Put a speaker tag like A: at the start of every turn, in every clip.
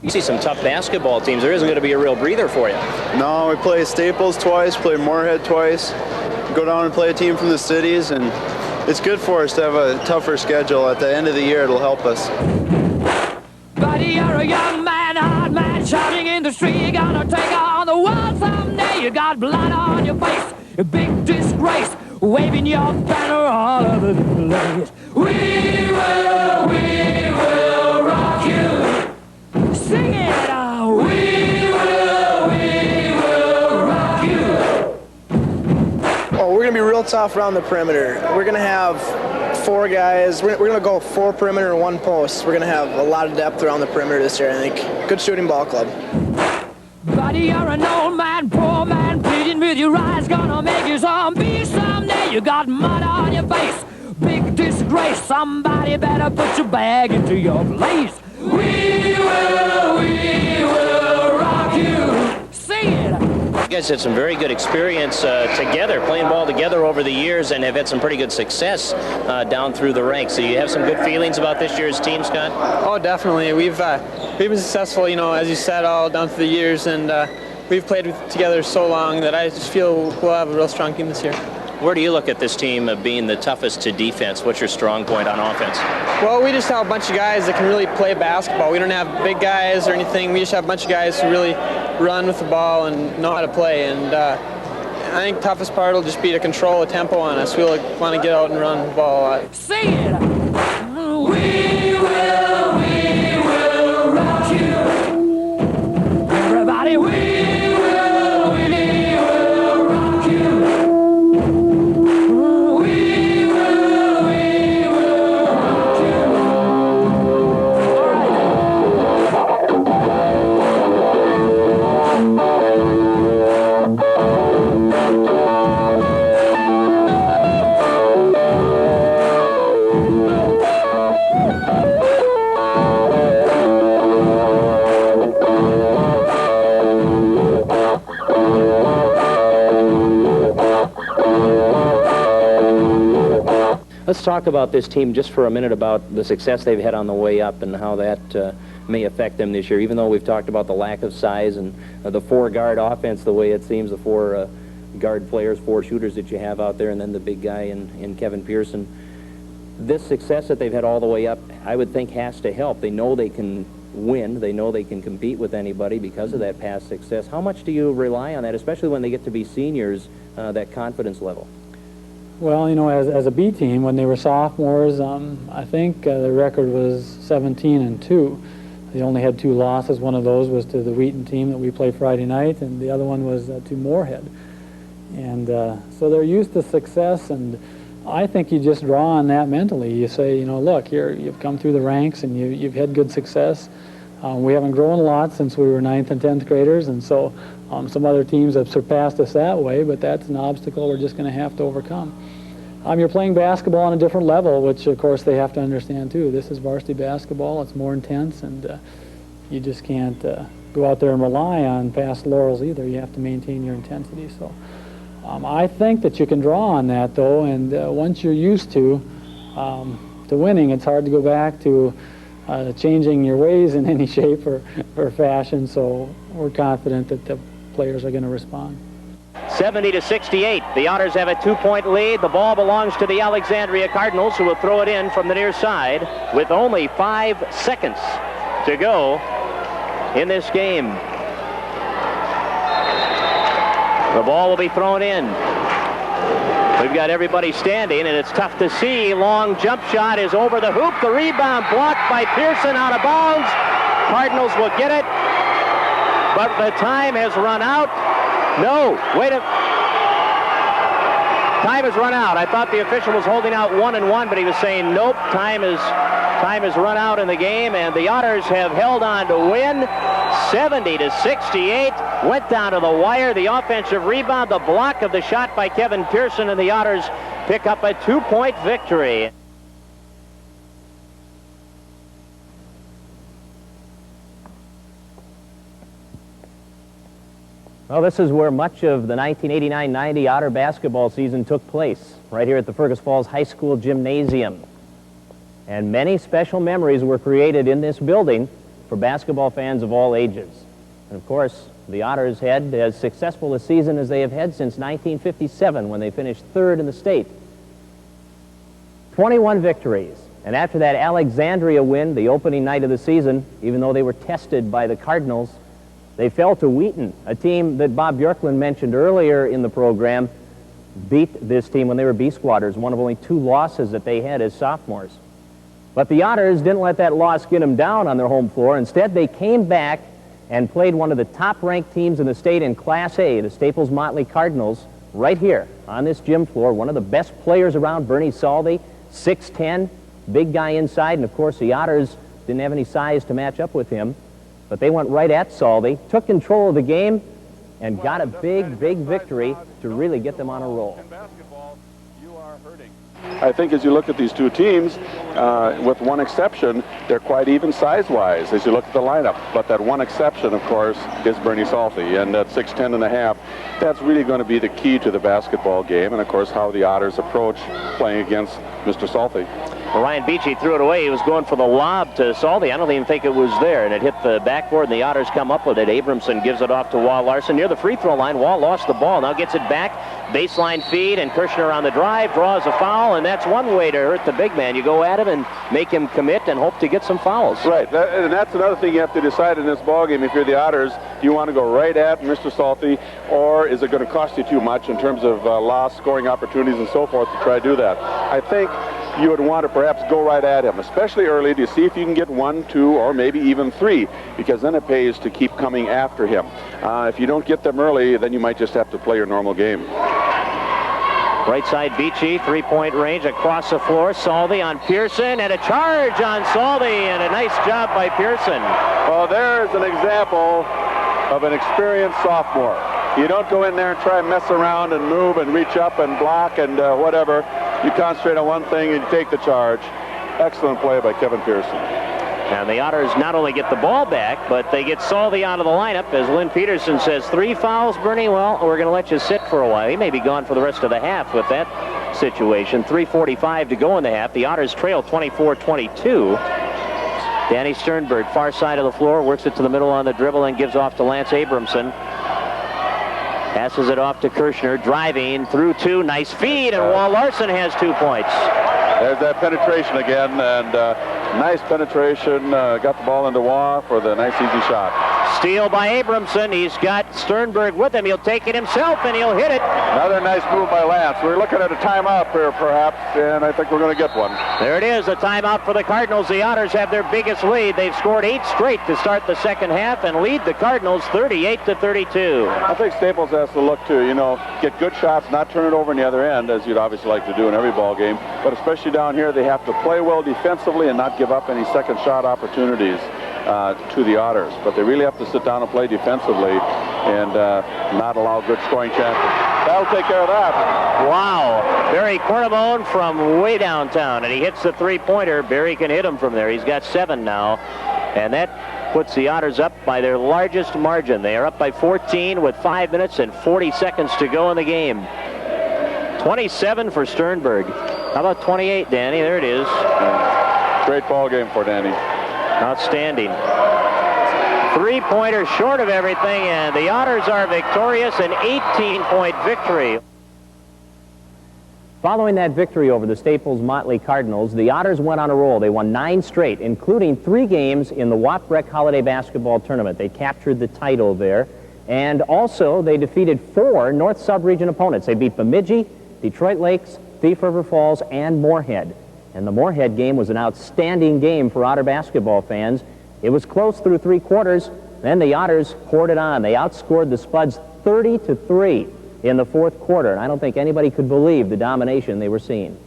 A: You see some tough basketball teams. There isn't going to be a real breather for you.
B: No, we play Staples twice, play Moorhead twice, go down and play a team from the cities, and it's good for us to have a tougher schedule. At the end of the year, it'll help us.
C: Buddy, you're a young man, hard man, shouting in the street. You're gonna take on the world someday. You got blood on your face, a big disgrace, waving your banner all over the place. We will rock you. Sing it out. We will rock you.
D: Oh, we're gonna be real tough around the perimeter. We're gonna have 4 guys. We're going to go 4 perimeter and 1 post. We're going to have a lot of depth around the perimeter this year, I think. Good shooting ball club.
C: Buddy, you're an old man, poor man, pleading with your eyes, gonna make you zombie someday. You got mud on your face, big disgrace. Somebody better put your bag into your place. We will rock you. Sing it.
A: You guys had some very good experience together, playing ball together over the years, and have had some pretty good success down through the ranks. So you have some good feelings about this year's team, Scott?
E: Oh, definitely. We've been successful, you know, as you said, all down through the years, and we've played together so long that I just feel we'll have a real strong team this year.
A: Where do you look at this team being the toughest to defense? What's your strong point on offense?
E: Well, we just have a bunch of guys that can really play basketball. We don't have big guys or anything. We just have a bunch of guys who really run with the ball and know how to play. And I think the toughest part will just be to control the tempo on us. We'll want to get out and run the ball a lot.
C: Sing it. We will rock you. Everybody, we will rock you.
A: Let's talk about this team just for a minute, about the success they've had on the way up and how that may affect them this year. Even though we've talked about the lack of size and the 4-guard offense, the way it seems, the 4 guard players, 4 shooters that you have out there, and then the big guy in Kevin Pearson. This success that they've had all the way up, I would think, has to help. They know they can win. They know they can compete with anybody because of that past success. How much do you rely on that, especially when they get to be seniors, that confidence level?
F: Well, you know, as a B team, when they were sophomores, I think the record was 17-2. They only had 2 losses. One of those was to the Wheaton team that we play Friday night, and the other one was to Moorhead. And so they're used to success, and I think you just draw on that mentally. You say, you know, look, you've come through the ranks, and you've had good success. We haven't grown a lot since we were 9th and 10th graders, and so some other teams have surpassed us that way, but that's an obstacle we're just going to have to overcome. You're playing basketball on a different level, which of course they have to understand too. This is varsity basketball. It's more intense, and you just can't go out there and rely on past laurels either. You have to maintain your intensity. So I think that you can draw on that, though, and once you're used to winning, it's hard to go back to changing your ways in any shape or fashion. So we're confident that the players are going to respond.
A: 70-68. The Otters have a 2-point lead. The ball belongs to the Alexandria Cardinals, who will throw it in from the near side with only 5 seconds to go in this game. The ball will be thrown in. We've got everybody standing, and it's tough to see. Long jump shot is over the hoop. The rebound blocked by Pearson, out of bounds. Cardinals will get it, but the time has run out. No, wait a... Time has run out. I thought the official was holding out 1-1, but he was saying, nope, time has run out in the game, and the Otters have held on to win. 70-68. Went down to the wire. The offensive rebound, the block of the shot by Kevin Pearson, and the Otters pick up a 2-point victory. Well, this is where much of the 1989-90 Otter basketball season took place, right here at the Fergus Falls High School Gymnasium.
G: And many special memories were created in this building for basketball fans of all ages. And of course, the Otters had as successful a season as they have had since 1957 when they finished third in the state. 21 victories. And after that Alexandria win, the opening night of the season, even though they were tested by the Cardinals, they fell to Wheaton, a team that Bob Bjorklund mentioned earlier in the program, beat this team when they were B-squatters, one of only 2 losses that they had as sophomores. But the Otters didn't let that loss get them down on their home floor. Instead, they came back and played one of the top-ranked teams in the state in Class A, the Staples Motley Cardinals, right here on this gym floor. One of the best players around, Bernie Saldi, 6'10", big guy inside, and of course the Otters didn't have any size to match up with him. But they went right at Saldi, took control of the game, and got a big victory to really get them on a roll.
H: I think as you look at these two teams, with one exception, they're quite even size-wise as you look at the lineup. But that one exception, of course, is Bernie Salty, and at 6'10 and a half, that's really going to be the key to the basketball game, and of course how the Otters approach playing against Mr. Salty.
A: Well, Ryan Beachy threw it away. He was going for the lob to Saldi. I don't even think it was there, and it hit the backboard, and the Otters come up with it. Abramson gives it off to Wall Larson near the free throw line. Wall lost the ball, now gets it back. Baseline feed, and Kirshner on the drive draws a foul, and that's one way to hurt the big man. You go at him and make him commit and hope to get some fouls.
H: Right, and that's another thing you have to decide in this ballgame. If you're the Otters, do you want to go right at Mr. Salty, or is it going to cost you too much in terms of lost scoring opportunities and so forth to try to do that? I think you would want to perhaps go right at him, especially early, to see if you can get 1, 2, or maybe even 3, because then it pays to keep coming after him. If you don't get them early, then you might just have to play your normal game.
A: Right side Beachy, three-point range across the floor. Saldi on Pearson, and a charge on Saldi, and a nice job by Pearson.
H: Well, there's an example of an experienced sophomore. You don't go in there and try and mess around and move and reach up and block and whatever. You concentrate on one thing and you take the charge. Excellent play by Kevin Pearson.
A: And the Otters not only get the ball back, but they get Saldi out of the lineup. As Lynn Peterson says, 3 fouls, Bernie. Well, we're going to let you sit for a while. He may be gone for the rest of the half with that situation. 3:45 to go in the half. The Otters trail 24-22. Danny Sternberg, far side of the floor, works it to the middle on the dribble and gives off to Lance Abramson. Passes it off to Kirshner, driving through 2. Nice feed, and Wall Larson has 2 points.
H: There's that penetration again, and nice penetration. Got the ball into Waugh for the nice easy shot.
A: Steal by Abramson. He's got Sternberg with him. He'll take it himself, and he'll hit it.
H: Another nice move by Lance. We're looking at a timeout here, perhaps, and I think we're going to get one.
A: There it is, a timeout for the Cardinals. The Otters have their biggest lead. They've scored 8 straight to start the second half and lead the Cardinals 38-32.
H: I think Staples has to look to, get good shots, not turn it over in the other end, as you'd obviously like to do in every ball game. But especially down here, they have to play well defensively and not give up any second shot opportunities to the Otters. But they really have to sit down and play defensively and not allow good scoring chances. That'll take care of that.
A: Wow. Barry Cornamone from way downtown, and he hits the three-pointer. Barry can hit him from there. He's got 7 now, and that puts the Otters up by their largest margin. They are up by 14 with 5 minutes and 40 seconds to go in the game. 27 for Sternberg. How about 28, Danny? There it is.
H: Great ball game for Danny.
A: Outstanding. Three-pointer short of everything, and the Otters are victorious, an 18-point victory.
G: Following that victory over the Staples Motley Cardinals, the Otters went on a roll. They won 9 straight, including 3 games in the WAPREC Holiday Basketball Tournament. They captured the title there. And also, they defeated 4 North Sub-Region opponents. They beat Bemidji, Detroit Lakes, Thief River Falls, and Moorhead. And the Moorhead game was an outstanding game for Otter basketball fans. It was close through 3 quarters. Then the Otters poured it on. They outscored the Spuds 30-3 in the 4th quarter. And I don't think anybody could believe the domination they were seeing.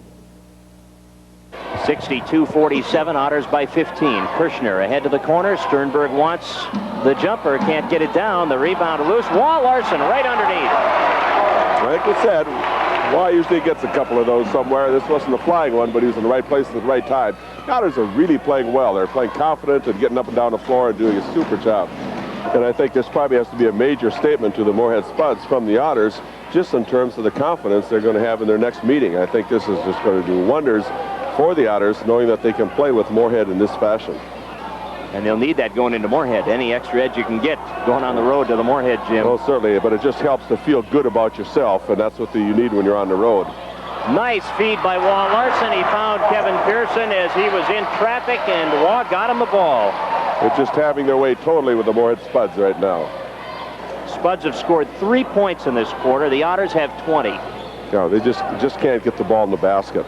A: 62-47, Otters by 15. Kirshner ahead to the corner. Sternberg wants the jumper, can't get it down. The rebound loose. Wall Larson right underneath.
H: Like we said, Waugh usually gets a couple of those somewhere. This wasn't a flying one, but he was in the right place at the right time. The Otters are really playing well. They're playing confident and getting up and down the floor and doing a super job. And I think this probably has to be a major statement to the Moorhead Spuds from the Otters, just in terms of the confidence they're going to have in their next meeting. I think this is just going to do wonders for the Otters, knowing that they can play with Moorhead in this fashion.
G: And they'll need that going into Moorhead. Any extra edge you can get going on the road to the Moorhead gym.
H: Oh, certainly, but it just helps to feel good about yourself, and that's what you need when you're on the road.
G: Nice feed by Wall Larson. He found Kevin Pearson as he was in traffic, and Wall got him the ball.
H: They're just having their way totally with the Moorhead Spuds right now.
G: Spuds have scored 3 points in this quarter. The Otters have 20.
H: Yeah, they just can't get the ball in the basket.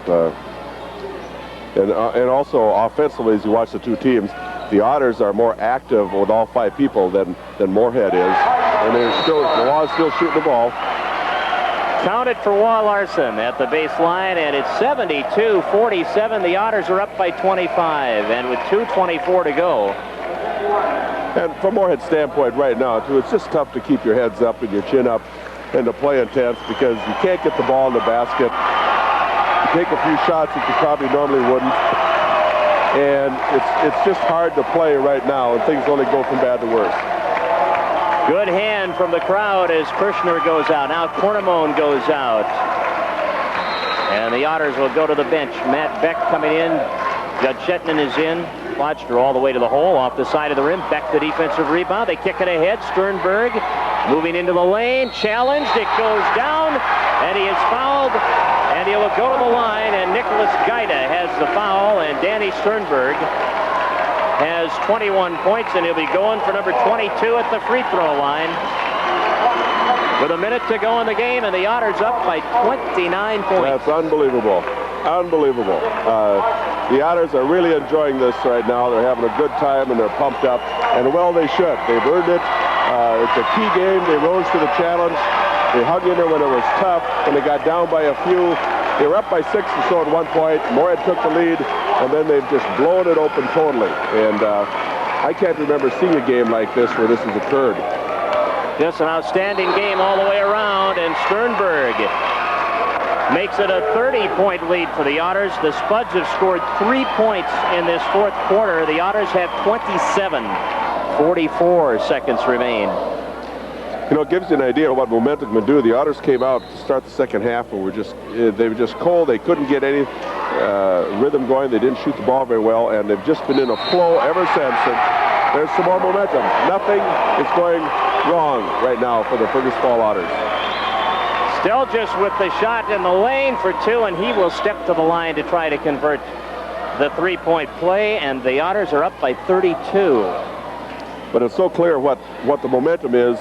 H: And also offensively, as you watch the two teams, the Otters are more active with all 5 people than Moorhead is. And the Wall's still shooting the ball.
G: Counted for Wall Larson at the baseline, and it's 72-47. The Otters are up by 25, and with 2:24 to go.
H: And from Moorhead's standpoint right now, too, it's just tough to keep your heads up and your chin up and to play intense because you can't get the ball in the basket. You take a few shots that you probably normally wouldn't. And it's just hard to play right now, and things only go from bad to worse.
G: Good hand from the crowd as Kirshner goes out. Now Cornamone goes out. And the Otters will go to the bench. Matt Beck coming in. Judd Shetland is in. Watched her all the way to the hole off the side of the rim. Beck the defensive rebound. They kick it ahead. Sternberg moving into the lane. Challenged. It goes down. And he is fouled. And he will go to the line. And Nicholas Gaida has the foul. And Danny Sternberg has 21 points, and he'll be going for number 22 at the free throw line. With a minute to go in the game, and the Otters up by 29 points.
H: That's unbelievable. Unbelievable. The Otters are really enjoying this right now. They're having a good time, and they're pumped up. And well, they should. They've earned it. It's a key game. They rose to the challenge. They hung in there when it was tough. When they got down by a few, they were up by 6 or so at one point. Moorhead took the lead, and then they've just blown it open totally. And I can't remember seeing a game like this where this has occurred.
G: Just an outstanding game all the way around, and Sternberg makes it a 30-point lead for the Otters. The Spuds have scored 3 points in this fourth quarter. The Otters have 27. 44 seconds remain.
H: You know, it gives you an idea of what momentum can do. The Otters came out to start the second half and they were just cold. They couldn't get any rhythm going. They didn't shoot the ball very well, and they've just been in a flow ever since. And there's some more momentum. Nothing is going wrong right now for the Fergus Falls Otters.
G: Stelgis with the shot in the lane for 2, and he will step to the line to try to convert the 3-point play, and the Otters are up by 32.
H: But it's so clear what the momentum is.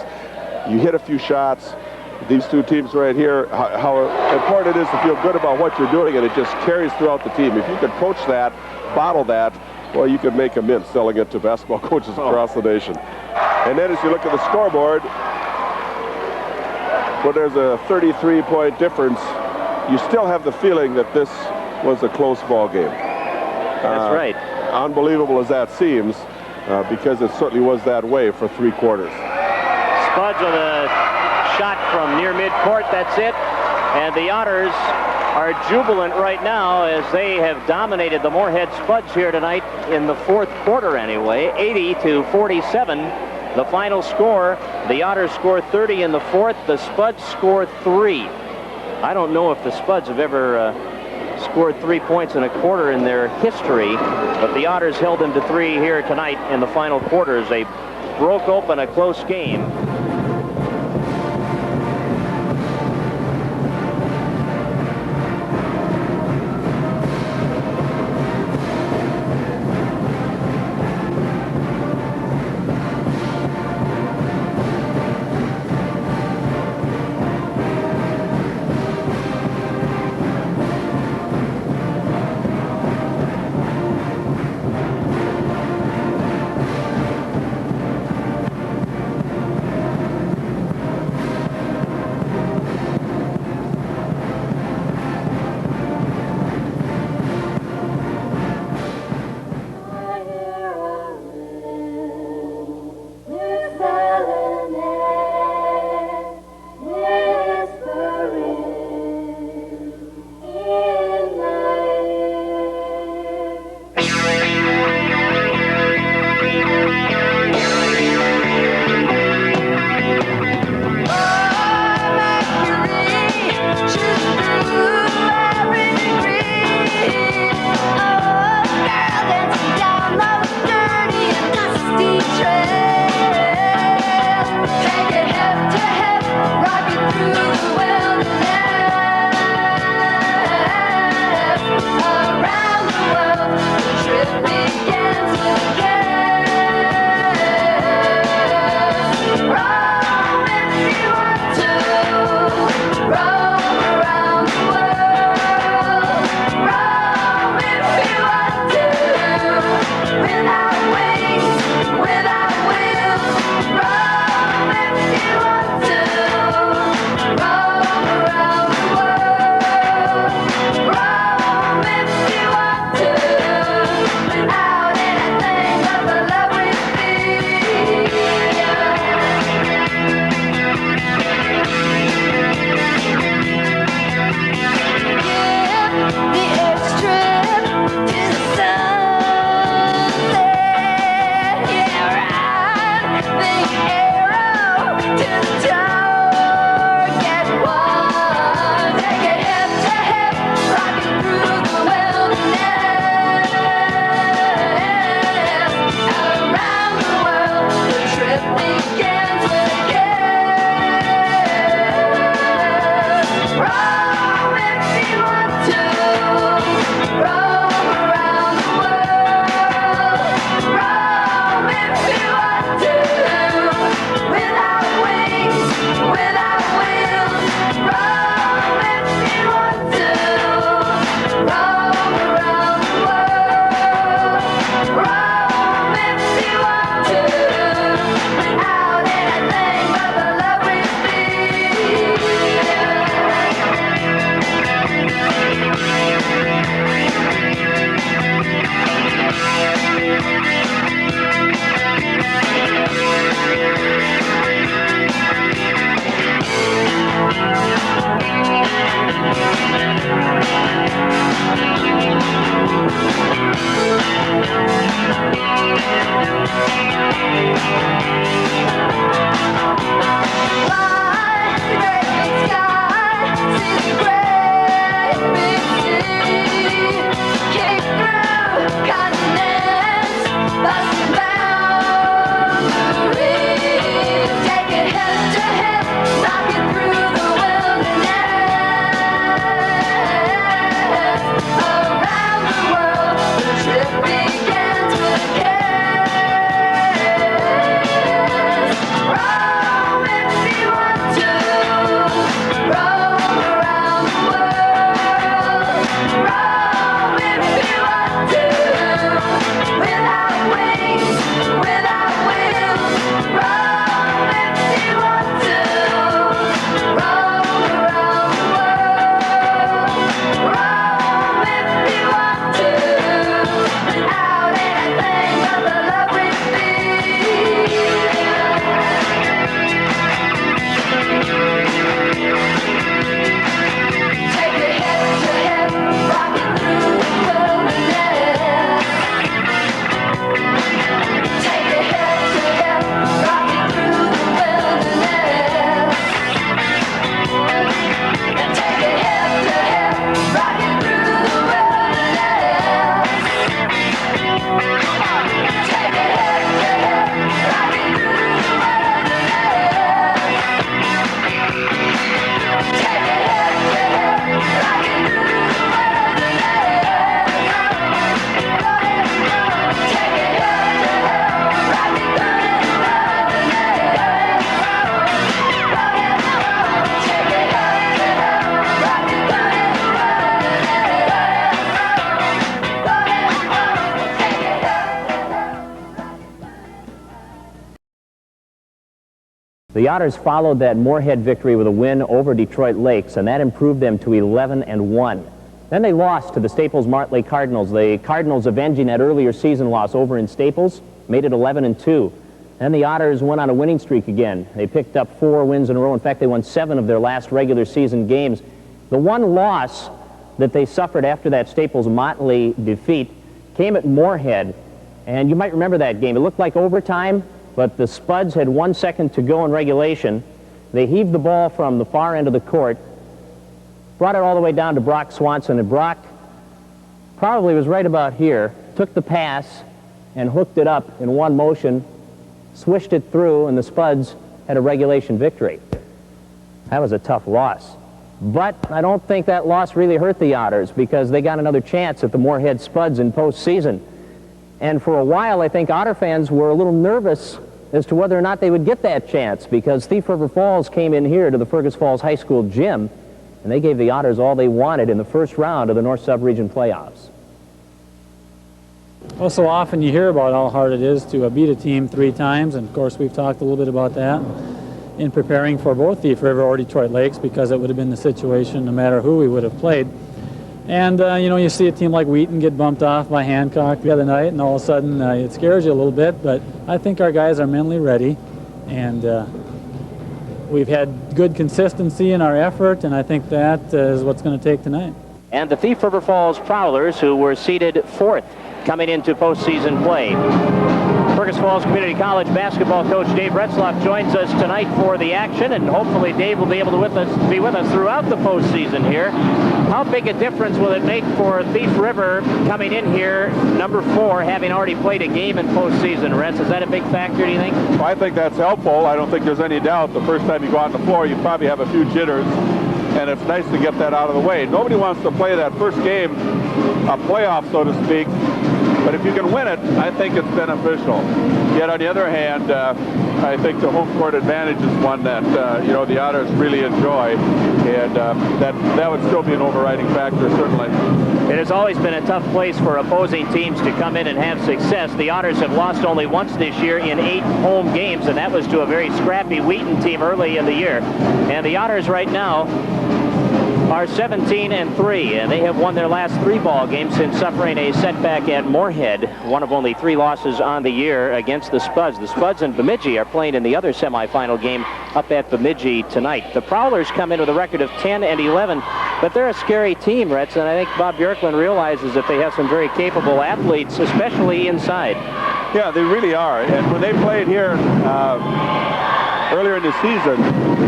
H: You hit a few shots. These two teams right here, how important it is to feel good about what you're doing, and it just carries throughout the team. If you could coach that, bottle that, well, you could make a mint selling it to basketball coaches across the nation. And then as you look at the scoreboard, when there's a 33-point difference, you still have the feeling that this was a close ball game.
G: That's right.
H: Unbelievable as that seems, because it certainly was that way for 3 quarters.
G: Spuds with a shot from near midcourt. That's it. And the Otters are jubilant right now as they have dominated the Moorhead Spuds here tonight in the fourth quarter anyway. 80-47. The final score. The Otters score 30 in the fourth. The Spuds score 3. I don't know if the Spuds have ever scored 3 points in a quarter in their history, but the Otters held them to 3 here tonight in the final quarter as they broke open a close game. The Otters followed that Moorhead victory with a win over Detroit Lakes, and that improved them to 11-1. Then they lost to the Staples Martlake Cardinals. The Cardinals, avenging that earlier season loss over in Staples, made it 11-2. Then the Otters went on a winning streak again. They picked up 4 wins in a row. In fact, they won 7 of their last regular season games. The one loss that they suffered after that Staples Motley defeat came at Moorhead. And you might remember that game. It looked like overtime, but the Spuds had 1 second to go in regulation. They heaved the ball from the far end of the court, brought it all the way down to Brock Swanson, and Brock probably was right about here, took the pass and hooked it up in one motion, swished it through, and the Spuds had a regulation victory. That was a tough loss. But I don't think that loss really hurt the Otters, because they got another chance at the Moorhead Spuds in postseason. And for a while, I think Otter fans were a little nervous as to whether or not they would get that chance, because Thief River Falls came in here to the Fergus Falls High School gym, and they gave the Otters all they wanted in the first round of the North Sub-Region playoffs.
F: Well, so often you hear about how hard it is to beat a team 3 times, and of course we've talked a little bit about that in preparing for both Thief River or Detroit Lakes, because it would have been the situation no matter who we would have played. And, you know, you see a team like Wheaton get bumped off by Hancock the other night, and all of a sudden it scares you a little bit, but I think our guys are mentally ready, and we've had good consistency in our effort, and I think that is what's going to take tonight.
G: And the Thief River Falls Prowlers, who were seeded 4th coming into postseason play. Fergus Falls Community College basketball coach Dave Retzloff joins us tonight for the action, and hopefully Dave will be able to be with us throughout the postseason here. How big a difference will it make for Thief River coming in here, number 4, having already played a game in postseason? Retz, is that a big factor, do you think?
H: Well, I think that's helpful. I don't think there's any doubt the first time you go on the floor, you probably have a few jitters, and it's nice to get that out of the way. Nobody wants to play that first game, a playoff, so to speak, but if you can win it, I think it's beneficial. Yet on the other hand, I think the home court advantage is one that you know, the Otters really enjoy, and that would still be an overriding factor, certainly.
G: It has always been a tough place for opposing teams to come in and have success. The Otters have lost only once this year in 8 home games, and that was to a very scrappy Wheaton team early in the year. And the Otters right now are 17-3, and they have won their last 3 ball games since suffering a setback at Moorhead, one of only 3 losses on the year against the Spuds. The Spuds and Bemidji are playing in the other semifinal game up at Bemidji tonight. The Prowlers come in with a record of 10-11, but they're a scary team, Retz, and I think Bob Bjorklund realizes that they have some very capable athletes, especially inside.
H: Yeah, they really are, and when they played here earlier in the season,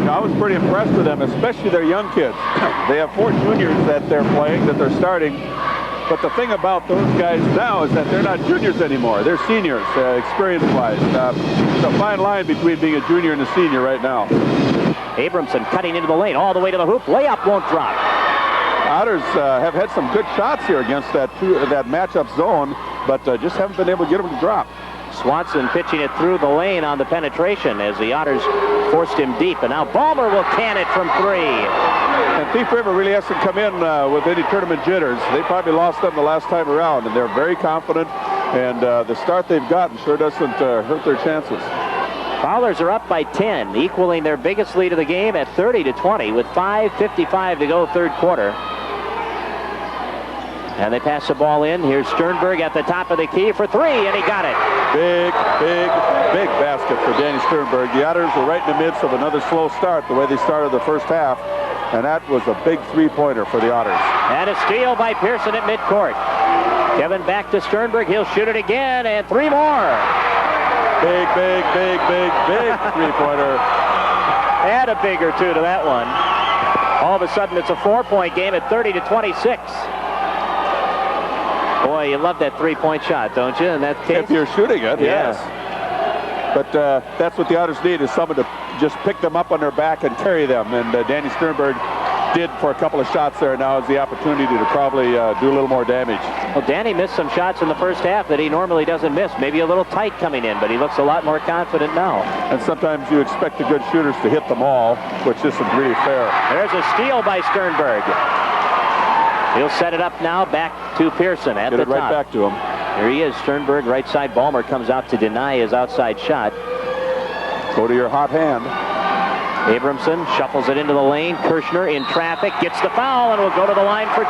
H: I was pretty impressed with them, especially their young kids. They have 4 juniors that they're playing, that they're starting. But the thing about those guys now is that they're not juniors anymore. They're seniors, experience-wise. It's a fine line between being a junior and a senior right now.
G: Abramson cutting into the lane, all the way to the hoop. Layup won't drop.
H: Otters have had some good shots here against that matchup zone, but just haven't been able to get them to drop.
G: Swanson pitching it through the lane on the penetration as the Otters forced him deep, and now Balmer will can it from 3.
H: And Thief River really hasn't come in with any tournament jitters. They probably lost them the last time around, and they're very confident, and the start they've gotten sure doesn't hurt their chances.
G: Prowlers are up by 10, equaling their biggest lead of the game at 30-20 with 5:55 to go, 3rd quarter. And they pass the ball in. Here's Sternberg at the top of the key for 3, and he got it.
H: Big basket for Danny Sternberg. The Otters were right in the midst of another slow start, the way they started the first half, and that was a big 3-pointer for the Otters.
G: And a steal by Pearson at midcourt. Kevin back to Sternberg. He'll shoot it again, and 3 more.
H: Big 3-pointer.
G: Add a big or 2 to that one. All of a sudden, it's a 4-point game at 30-26. Boy, you love that 3-point shot, don't you, in that case?
H: If you're shooting it, yes. But that's what the Otters need, is someone to just pick them up on their back and carry them. And Danny Sternberg did for a couple of shots there. Now is the opportunity to probably do a little more damage.
G: Well, Danny missed some shots in the first half that he normally doesn't miss. Maybe a little tight coming in, but he looks a lot more confident now.
H: And sometimes you expect the good shooters to hit them all, which isn't really fair.
G: There's a steal by Sternberg. He'll set it up now back to Pearson at the top.
H: Get it right back to him.
G: Here he is, Sternberg, right side. Balmer comes out to deny his outside shot.
H: Go to your hot hand.
A: Abramson shuffles it into the lane. Kirschner in traffic, gets the foul, and will go to the line for 2.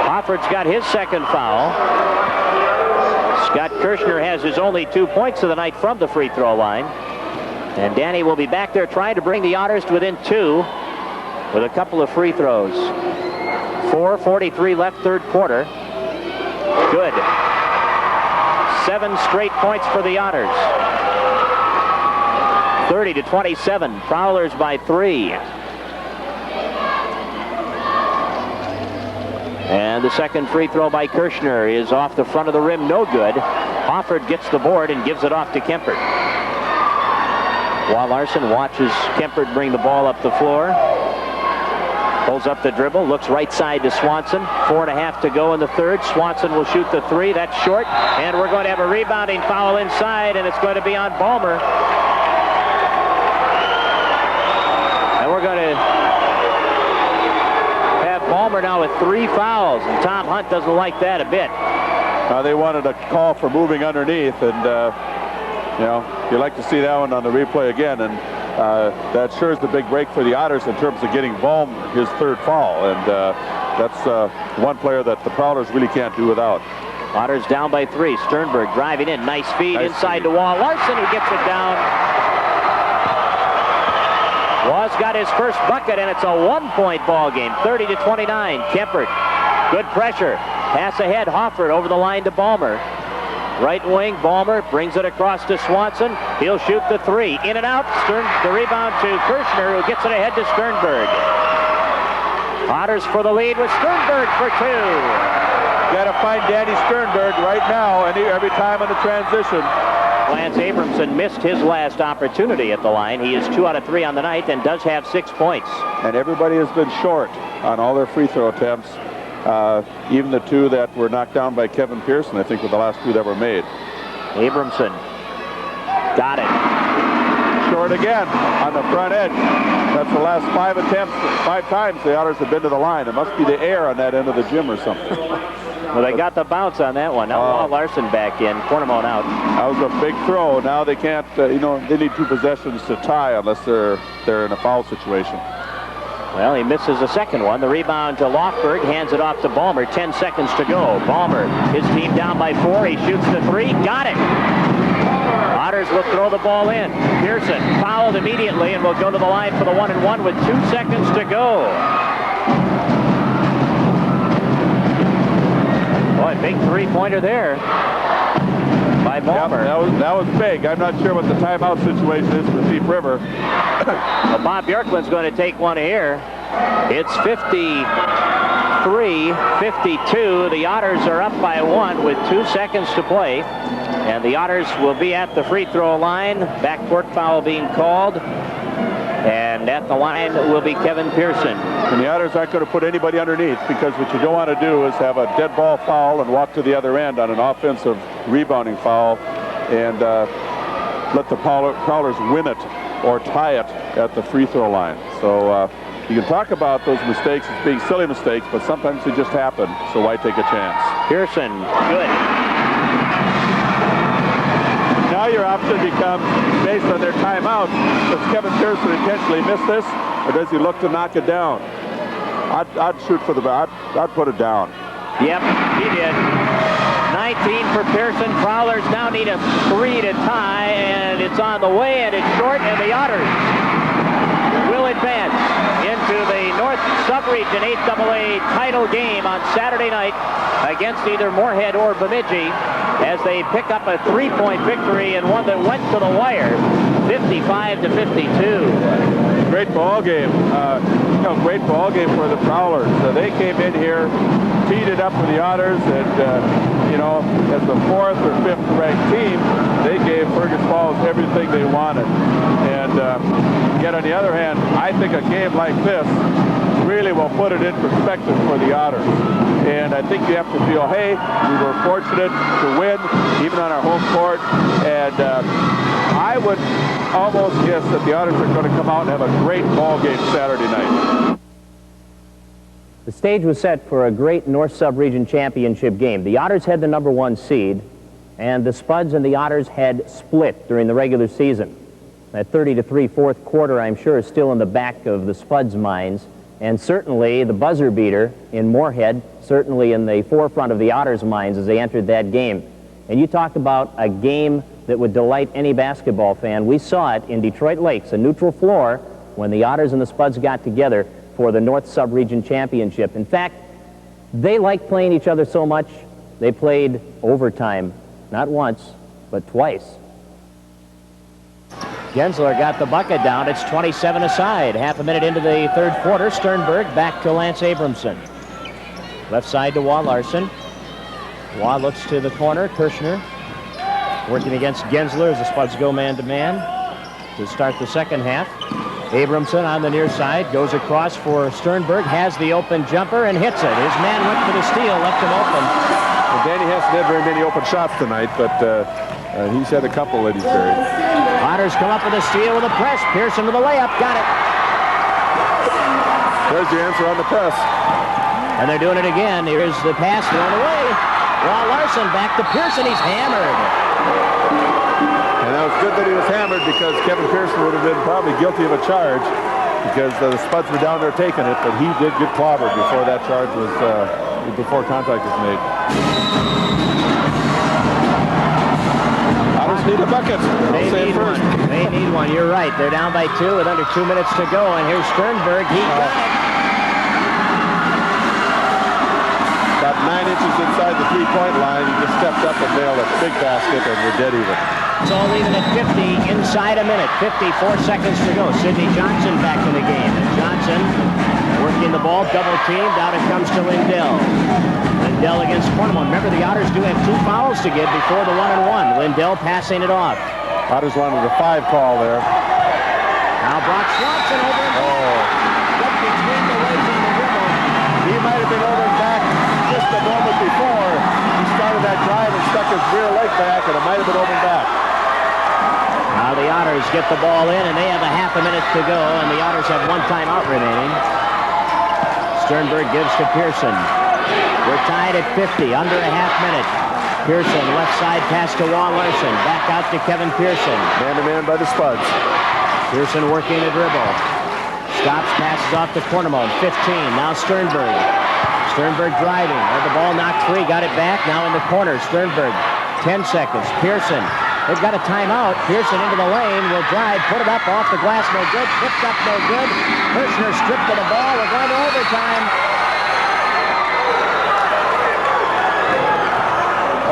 A: Hofford's got his second foul. Scott Kirschner has his only 2 points of the night from the free throw line. And Danny will be back there trying to bring the Otters to within 2 with a couple of free throws. 4:43 left, third quarter. Good. 7 straight points for the Otters. 30-27. Prowlers by 3. And the second free throw by Kirschner is off the front of the rim, no good. Hofford gets the board and gives it off to Kempert. While Larson watches Kempert bring the ball up the floor. Pulls up the dribble, looks right side to Swanson. 4.5 to go in the third. Swanson will shoot the 3. That's short. And we're going to have a rebounding foul inside, and it's going to be on Ballmer. And we're going to have Ballmer now with 3 fouls, and Tom Hunt doesn't like that a bit.
H: They wanted a call for moving underneath, and you know, you'd like to see that one on the replay again, and that sure is the big break for the Otters in terms of getting Ballmer his 3rd foul, and that's one player that the Prowlers really can't do without.
A: Otters down by 3. Sternberg driving in, nice feed inside to Wall. Larson, who gets it down. Wall's got his first bucket, and it's a 1-point ball game, 30-29. Kempert, good pressure. Pass ahead, Hofford over the line to Ballmer. Right wing, Ballmer brings it across to Swanson. He'll shoot the 3. In and out. The rebound to Kirschner, who gets it ahead to Sternberg. Otters for the lead with Sternberg for 2.
H: Got to find Danny Sternberg right now, and every time in the transition.
A: Lance Abramson missed his last opportunity at the line. He is 2 out of 3 on the night and does have 6 points.
H: And everybody has been short on all their free throw attempts. Even the 2 that were knocked down by Kevin Pearson, I think, were the last 2 that were made.
A: Abramson got it.
H: Short again on the front edge. That's the last 5 attempts. 5 times the Otters have been to the line. It must be the air on that end of the gym or something.
A: Well, they got the bounce on that one. Now Walt Larson back in. Cornamone out.
H: That was a big throw. Now they can't, you know, they need 2 possessions to tie unless they're in a foul situation.
A: Well, he misses the second one. The rebound to Lofberg, hands it off to Ballmer. 10 seconds to go. Ballmer, his team down by 4. He shoots the 3. Got it. Otters will throw the ball in. Pearson fouled immediately and will go to the line for the 1-and-1 with 2 seconds to go. Boy, big 3-pointer there by Ballmer.
H: Yep, that was big. I'm not sure what the timeout situation is for Deep River.
A: Well, Bob Bjorklund's going to take one here. It's 53-52. The Otters are up by 1 with 2 seconds to play. And the Otters will be at the free throw line. Backcourt foul being called. And at the line will be Kevin Pearson.
H: And the Otters aren't going to put anybody underneath, because what you don't want to do is have a dead ball foul and walk to the other end on an offensive rebounding foul and let the Prowlers win it or tie it at the free throw line. So you can talk about those mistakes as being silly mistakes, but sometimes they just happen, so why take a chance?
A: Pearson, good.
H: Now your option becomes, based on their timeout, does Kevin Pearson intentionally miss this, or does he look to knock it down? I'd shoot for the, I'd put it down.
A: Yep, he did. 19 for Pearson. Prowlers now need a 3 to tie, and it's on the way, and it's short, and the Otters will advance into the North Sub-Region 8AA title game on Saturday night against either Moorhead or Bemidji, as they pick up a 3-point victory and one that went to the wire, 55-52.
H: Great ball game. Great ball game for the Prowlers. They came in here, teed it up for the Otters, and as the 4th or 5th ranked team, they gave Fergus Falls everything they wanted. And yet on the other hand, I think a game like this really will put it in perspective for the Otters. And I think you have to feel, hey, we were fortunate to win, even on our home court. And I would almost guess that the Otters are going to come out and have a great ball game Saturday night.
G: The stage was set for a great North Sub-Region championship game. The Otters had the #1 seed. And the Spuds and the Otters had split during the regular season. That 30-3 fourth quarter, I'm sure, is still in the back of the Spuds' minds. And certainly the buzzer beater in Moorhead, certainly in the forefront of the Otters' minds as they entered that game. And you talked about a game that would delight any basketball fan. We saw it in Detroit Lakes, a neutral floor, when the Otters and the Spuds got together for the North Sub-Region Championship. In fact, they liked playing each other so much, they played overtime, not once, but twice. Gensler got the bucket down. It's 27 aside. Half a minute into the third quarter. Sternberg back to Lance Abramson. Left side to Wah Larson. Wah looks to the corner. Kirshner working against Gensler as the Spuds go man-to-man to start the second half. Abramson on the near side goes across for Sternberg, has the open jumper and hits it. His man went for the steal, left him open.
H: Well, Danny hasn't had very many open shots tonight, but he's had a couple that he's buried.
G: Otters come up with a steal with a press. Pearson with a layup. Got it.
H: There's the answer on the press.
G: And they're doing it again. Here's the pass thrown away. Wah Larson back to Pearson. He's hammered.
H: And that was good that he was hammered because Kevin Pearson would have been probably guilty of a charge because the Spuds were down there taking it, but he did get clobbered before that charge was, before contact was made. Otters need a bucket.
G: They need one. They need one. You're right. They're down by 2 with under 2 minutes to go. And here's Sternberg. He got it.
H: About 9 inches inside the three-point line. He just stepped up and nailed a big basket, and we're dead even.
G: It's all even at 50 inside a minute. 54 seconds to go. Sidney Johnson back in the game. And Johnson working the ball, double teamed. Out it comes to Lindell. Lindell against Cornwall. Remember, the Otters do have 2 fouls to give before the 1-and-1. Lindell passing it off.
H: Otters wanted a 5 call there.
G: Now Brock Swanson over and back. Up between the legs on the dribble.
H: He might have been over and back just a moment before. He started that drive and stuck his rear leg back, and it might have been over and back.
G: Now the Otters get the ball in, and they have a half a minute to go, and the Otters have 1 timeout remaining. Sternberg gives to Pearson. We're tied at 50, under a half minute. Pearson, left side pass to Wah Larson. Back out to Kevin Pearson.
H: Man-to-man by the Spuds.
G: Pearson working a dribble. Stops, passes off to Cornwall. 15, now Sternberg. Sternberg driving. Had the ball knocked free, got it back. Now in the corner, Sternberg. 10 seconds. Pearson. They've got a timeout. Pearson into the lane. Will drive. Put it up off the glass. No good. Picked up. No good. Kirshner stripped of the ball. We're going to overtime.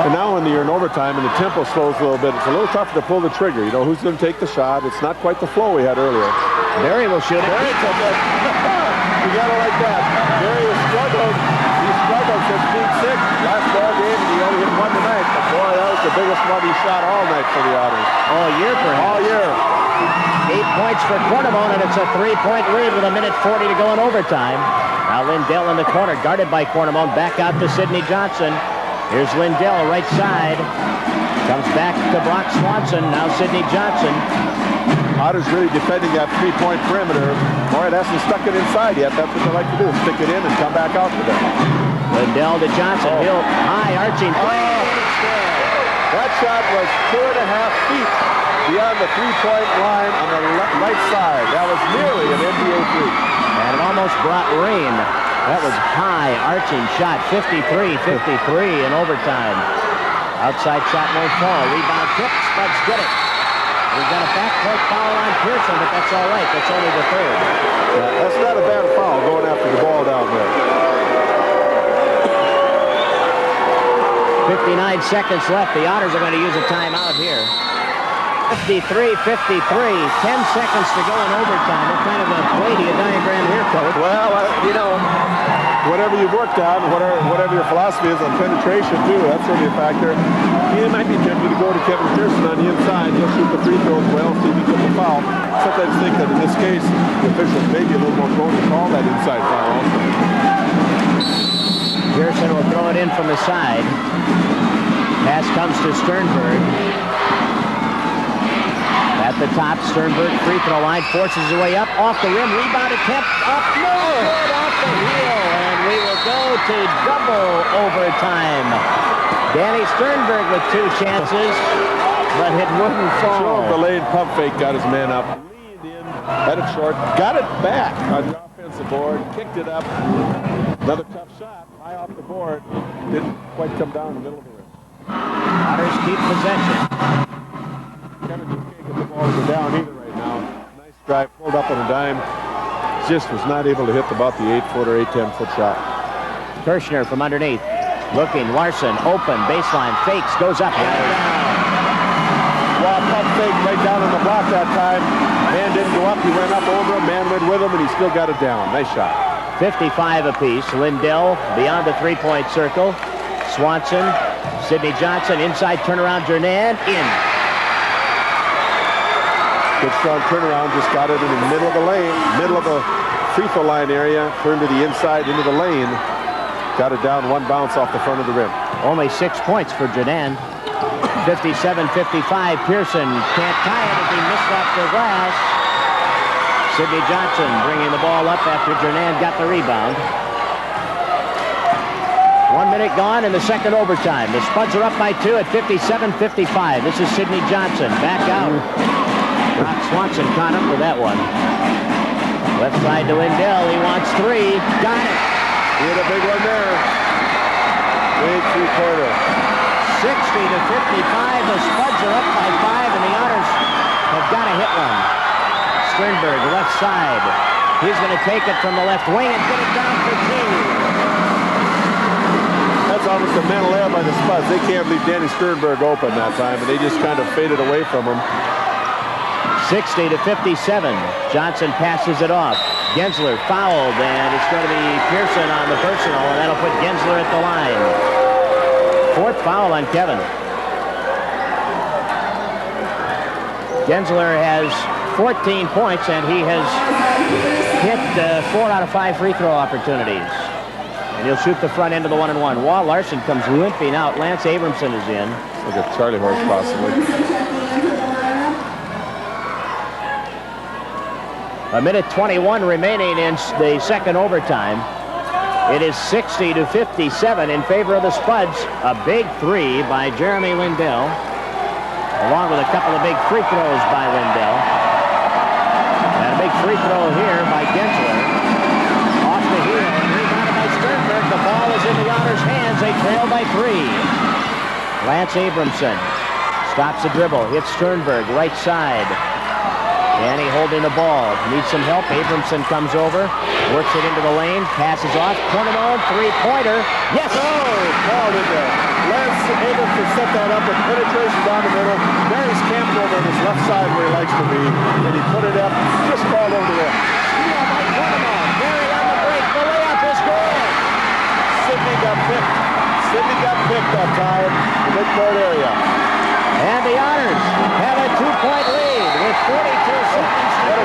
H: And now when you're in overtime and the tempo slows a little bit, it's a little tougher to pull the trigger. You know, who's going to take the shot? It's not quite the flow we had earlier.
G: Barry will shoot it.
H: Barry took it. You got it like that. Barry has struggled. He struggled since being sick. Last ball game, and he only hit 1 tonight. But boy, that was the biggest one he shot all night for the Otters.
G: All year for him.
H: All year.
G: 8 points for Cornwall, and it's a 3-point lead with 1:40 to go in overtime. Now Lindell in the corner, guarded by Cornwall. Back out to Sidney Johnson. Here's Lindell, right side. Comes back to Brock Swanson. Now Sidney Johnson.
H: Otters really defending that 3-point perimeter. Moorhead hasn't stuck it inside yet. That's what they like to do, stick it in and come back out with it.
G: Lindell to Johnson. He'll high arching.
H: That shot was 2.5 feet beyond the 3-point line on the right side. That was nearly an NBA three.
G: And it almost brought rain. That was high arching shot. 53-53 in overtime. Outside shot won't fall. Rebound tip. Spuds get it. We've got a backcourt foul on Pearson, but that's all right. That's only the 3rd.
H: That's not a bad foul going after the ball down there.
G: 59 seconds left. The Otters are going to use a timeout here. 53-53. 10 seconds to go in overtime. What kind of a play do you diagram here, Coach?
H: Well, you know, whatever you've worked on, whatever your philosophy is on penetration, too, that's certainly a factor. It might be tempting to go to Kevin Pearson on the inside. He'll shoot the free throws well, see if he gets a foul. Sometimes think that in this case, the officials may be a little more prone to call that inside foul also.
G: Pearson will throw it in from the side. Pass comes to Sternberg. At the top, Sternberg free throw line, forces his way up, off the rim, rebound attempt, up, no good, off the heel, and we will go to double overtime. Danny Sternberg with 2 chances, but it wouldn't fall.
H: The lane pump fake got his man up. Leaned in, had it short, got it back on the offensive board, kicked it up. Another tough shot, high off the board. Didn't quite come down in the middle of the rim.
G: Otters keep possession.
H: Kevin just can't get the ball to go down either right now. Nice drive, pulled up on a dime. Just was not able to hit about the 8-foot or 10-foot shot.
G: Kirshner from underneath. Looking, Larson, open, baseline, fakes, goes up, got it down.
H: Well, pump fake right down on the block that time. Man didn't go up, he went up over him, man went with him, and he still got it down. Nice shot.
G: 55 apiece. Lindell beyond the 3-point circle. Swanson, Sidney Johnson, inside turnaround, Jernan, in.
H: Good strong turnaround, just got it in the middle of the lane, middle of the free throw line area, turned to the inside into the lane. Got it down 1 bounce off the front of the rim.
G: Only 6 points for Jernan. 57-55. Pearson can't tie it as he missed off the glass. Sidney Johnson bringing the ball up after Jernan got the rebound. 1 minute gone in the second overtime. The Spuds are up by 2 at 57-55. This is Sidney Johnson back out. Brock Swanson caught up with that one. Left side to Lindell. He wants 3. Got it.
H: He had a big one there. Big 3-quarter.
G: 60-55. The Spuds are up by 5, and the Otters have got to hit one. Sternberg, left side. He's going to take it from the left wing and get it down for 2.
H: That's almost a mental error by the Spuds. They can't leave Danny Sternberg open that time, and they just kind of faded away from him.
G: 60-57. Johnson passes it off. Gensler fouled, and it's going to be Pearson on the personal, and that'll put Gensler at the line. 4th foul on Kevin. Gensler has 14 points, and he has hit 4 out of 5 free throw opportunities. And he'll shoot the front end of the 1-and-1. Walt Larson comes limping out. Lance Abramson is in.
H: Like a Charlie horse, possibly.
G: A minute 21 remaining in the second overtime. It is 60-57 in favor of the Spuds. A big 3 by Jeremy Lindell, along with a couple of big free throws by Lindell. And a big free throw here by Gensler. Off the heel and rebounded by Sternberg. The ball is in the Otters' hands. They trail by 3. Lance Abramson stops the dribble, hits Sternberg, right side. Danny holding the ball, needs some help. Abramson comes over, works it into the lane, passes off. Cornimone, 3-pointer. Yes!
H: Oh, ball in there. Lance Abramson set that up with penetration down the middle. Barry's camped over on his left side where he likes to be, and he put it up, just ball over the rim.
G: By Cornimone. Barry on the break. The layup is good.
H: Sidney got picked. Sidney got picked that time in the midcourt area.
G: And the Otters have a 2-point lead with 42 seconds to go.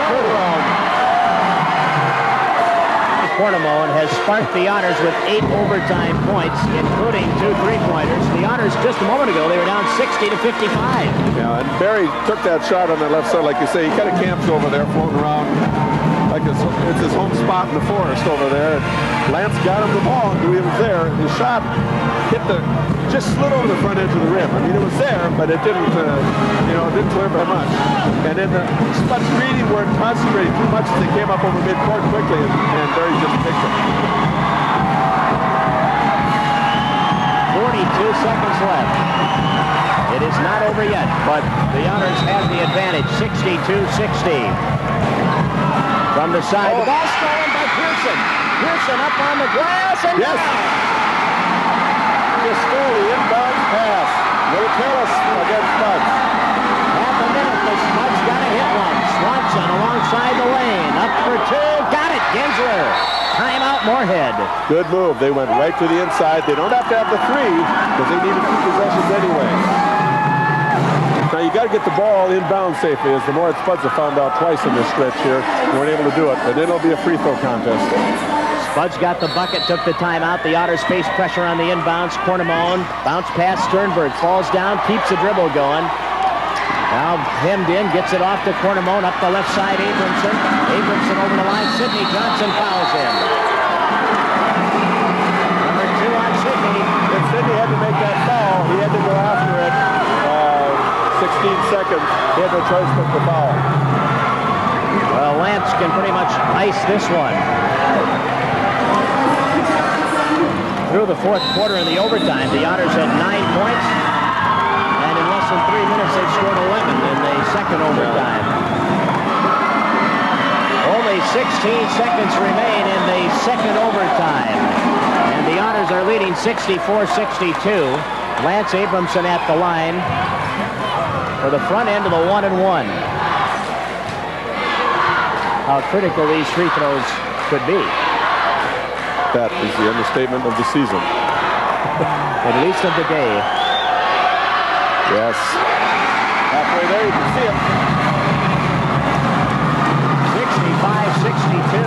G: Cornimone has sparked the Otters with 8 overtime points, including 2 3-pointers. The Otters, just a moment ago, they were down 60-55.
H: Yeah, and Barry took that shot on the left side, like you say. He kind of camps over there, floating around. Like it's his home spot in the forest over there. And Lance got him the ball, and he was there. His shot just slid over the front edge of the rim. I mean, it was there, but it didn't, it didn't clear by much. And then the Spuds greedy weren't concentrating too much as they came up over midcourt quickly, and Barry just picked it.
G: 42 seconds left. It is not over yet, but the Otters have the advantage, 62-60. From the side, the ball stolen by Pearson. Pearson up on the glass and
H: yes. Just stole the inbound pass. Will tell us against Spuds.
G: Half a minute, the Spuds got to hit one. Swanson alongside the lane, up for 2, got it, Gensler. Timeout, Moorhead.
H: Good move. They went right to the inside. They don't have to have the 3 because they needed 2 possessions anyway. Now you got to get the ball inbound safely, as the Moorhead Spuds have found out twice in this stretch here. They weren't able to do it, and then it'll be a free throw contest.
G: Spuds got the bucket, took the timeout. The Otters face pressure on the inbounds. Cornimone, bounce pass, Sternberg falls down, keeps the dribble going. Now hemmed in, gets it off to Cornimone, up the left side, Abramson. Abramson over the line, Sidney Johnson fouls him.
H: seconds. He had no choice but to foul.
G: Well, Lance can pretty much ice this one. Through the fourth quarter in the overtime, the Otters had 9 points, and in less than 3 minutes they've scored 11 in the second overtime. Only 16 seconds remain in the second overtime, and the Otters are leading 64-62. Lance Abramson at the line for the front end of the 1-and-1. How critical these free throws could be.
H: That is the understatement of the season.
G: At least of the day.
H: Yes. Halfway there, you can see it.
G: 65-62.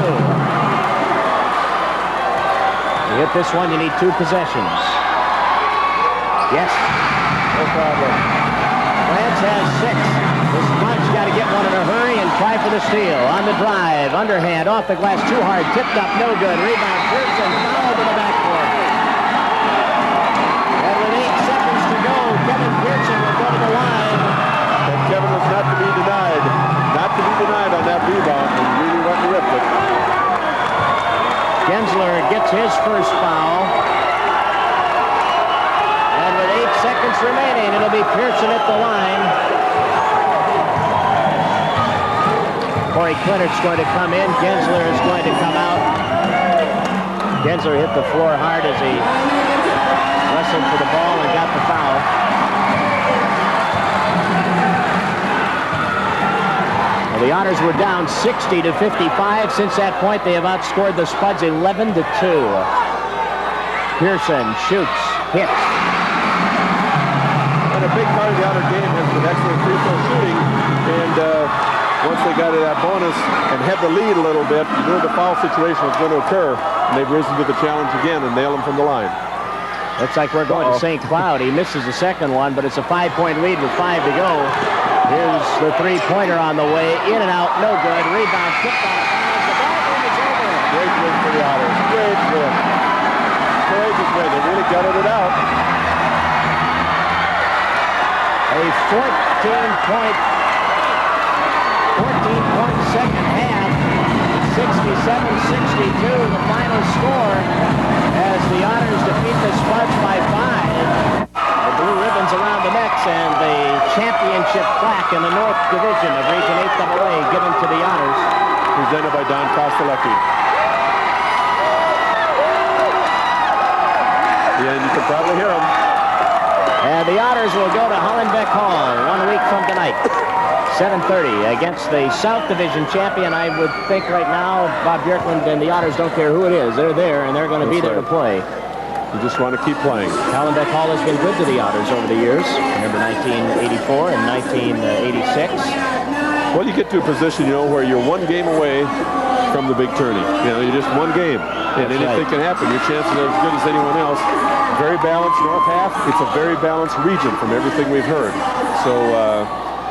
G: To hit this one, you need 2 possessions. Yes.
H: No problem.
G: Lance has 6. This Spuds got to get one in a hurry and try for the steal. On the drive, underhand, off the glass, too hard, tipped up, no good. Rebound, Pearson, foul to the backcourt. And with 8 seconds to go, Kevin Pearson will go to the line.
H: And Kevin was not to be denied. Not to be denied on that rebound. He really went and ripped it.
G: Gensler gets his first foul. And with 8 seconds remaining, it'll be Pearson at the line. Corey Clinard's going to come in. Gensler is going to come out. Gensler hit the floor hard as he wrestled for the ball and got the foul. Well, the Otters were down 60-55. Since that point, they have outscored the Spuds 11-2. Pearson shoots, hits.
H: And a big part of the Otter game has been excellent free throw shooting. And once they got to that bonus and had the lead a little bit, you knew the foul situation was going to occur. And they've risen to the challenge again and nail them from the line.
G: Looks like we're going to St. Cloud. He misses the second one, but it's a 5-point lead with 5 to go. Here's the 3-pointer on the way. In and out, no good. Rebound, tipped on the ball game is over.
H: Great win for the Otters. Great win. Courageous win. They really gutted it out.
G: A 14-point second half. 67-62, the final score as the Otters defeat the Spuds by 5. The blue ribbons around the necks and the championship plaque in the North Division of Region 8AA given to the Otters.
H: Presented by Don Kostelecki. Yeah, you can probably hear them.
G: And the Otters will go to Hollenbeck Hall 1 week from tonight. 7:30 against the South Division champion. I would think right now Bob Bjorklund and the Otters don't care who it is. They're there, and they're going to be there to play.
H: You just want to keep playing.
G: Hollenbeck Hall has been good to the Otters over the years. Remember 1984 and 1986.
H: Well, you get to a position, you know, where you're 1 game away from the big tourney. You know, you're just 1 game, and anything can happen. Your chances are as good as anyone else. Very balanced north half. It's a very balanced region from everything we've heard. So,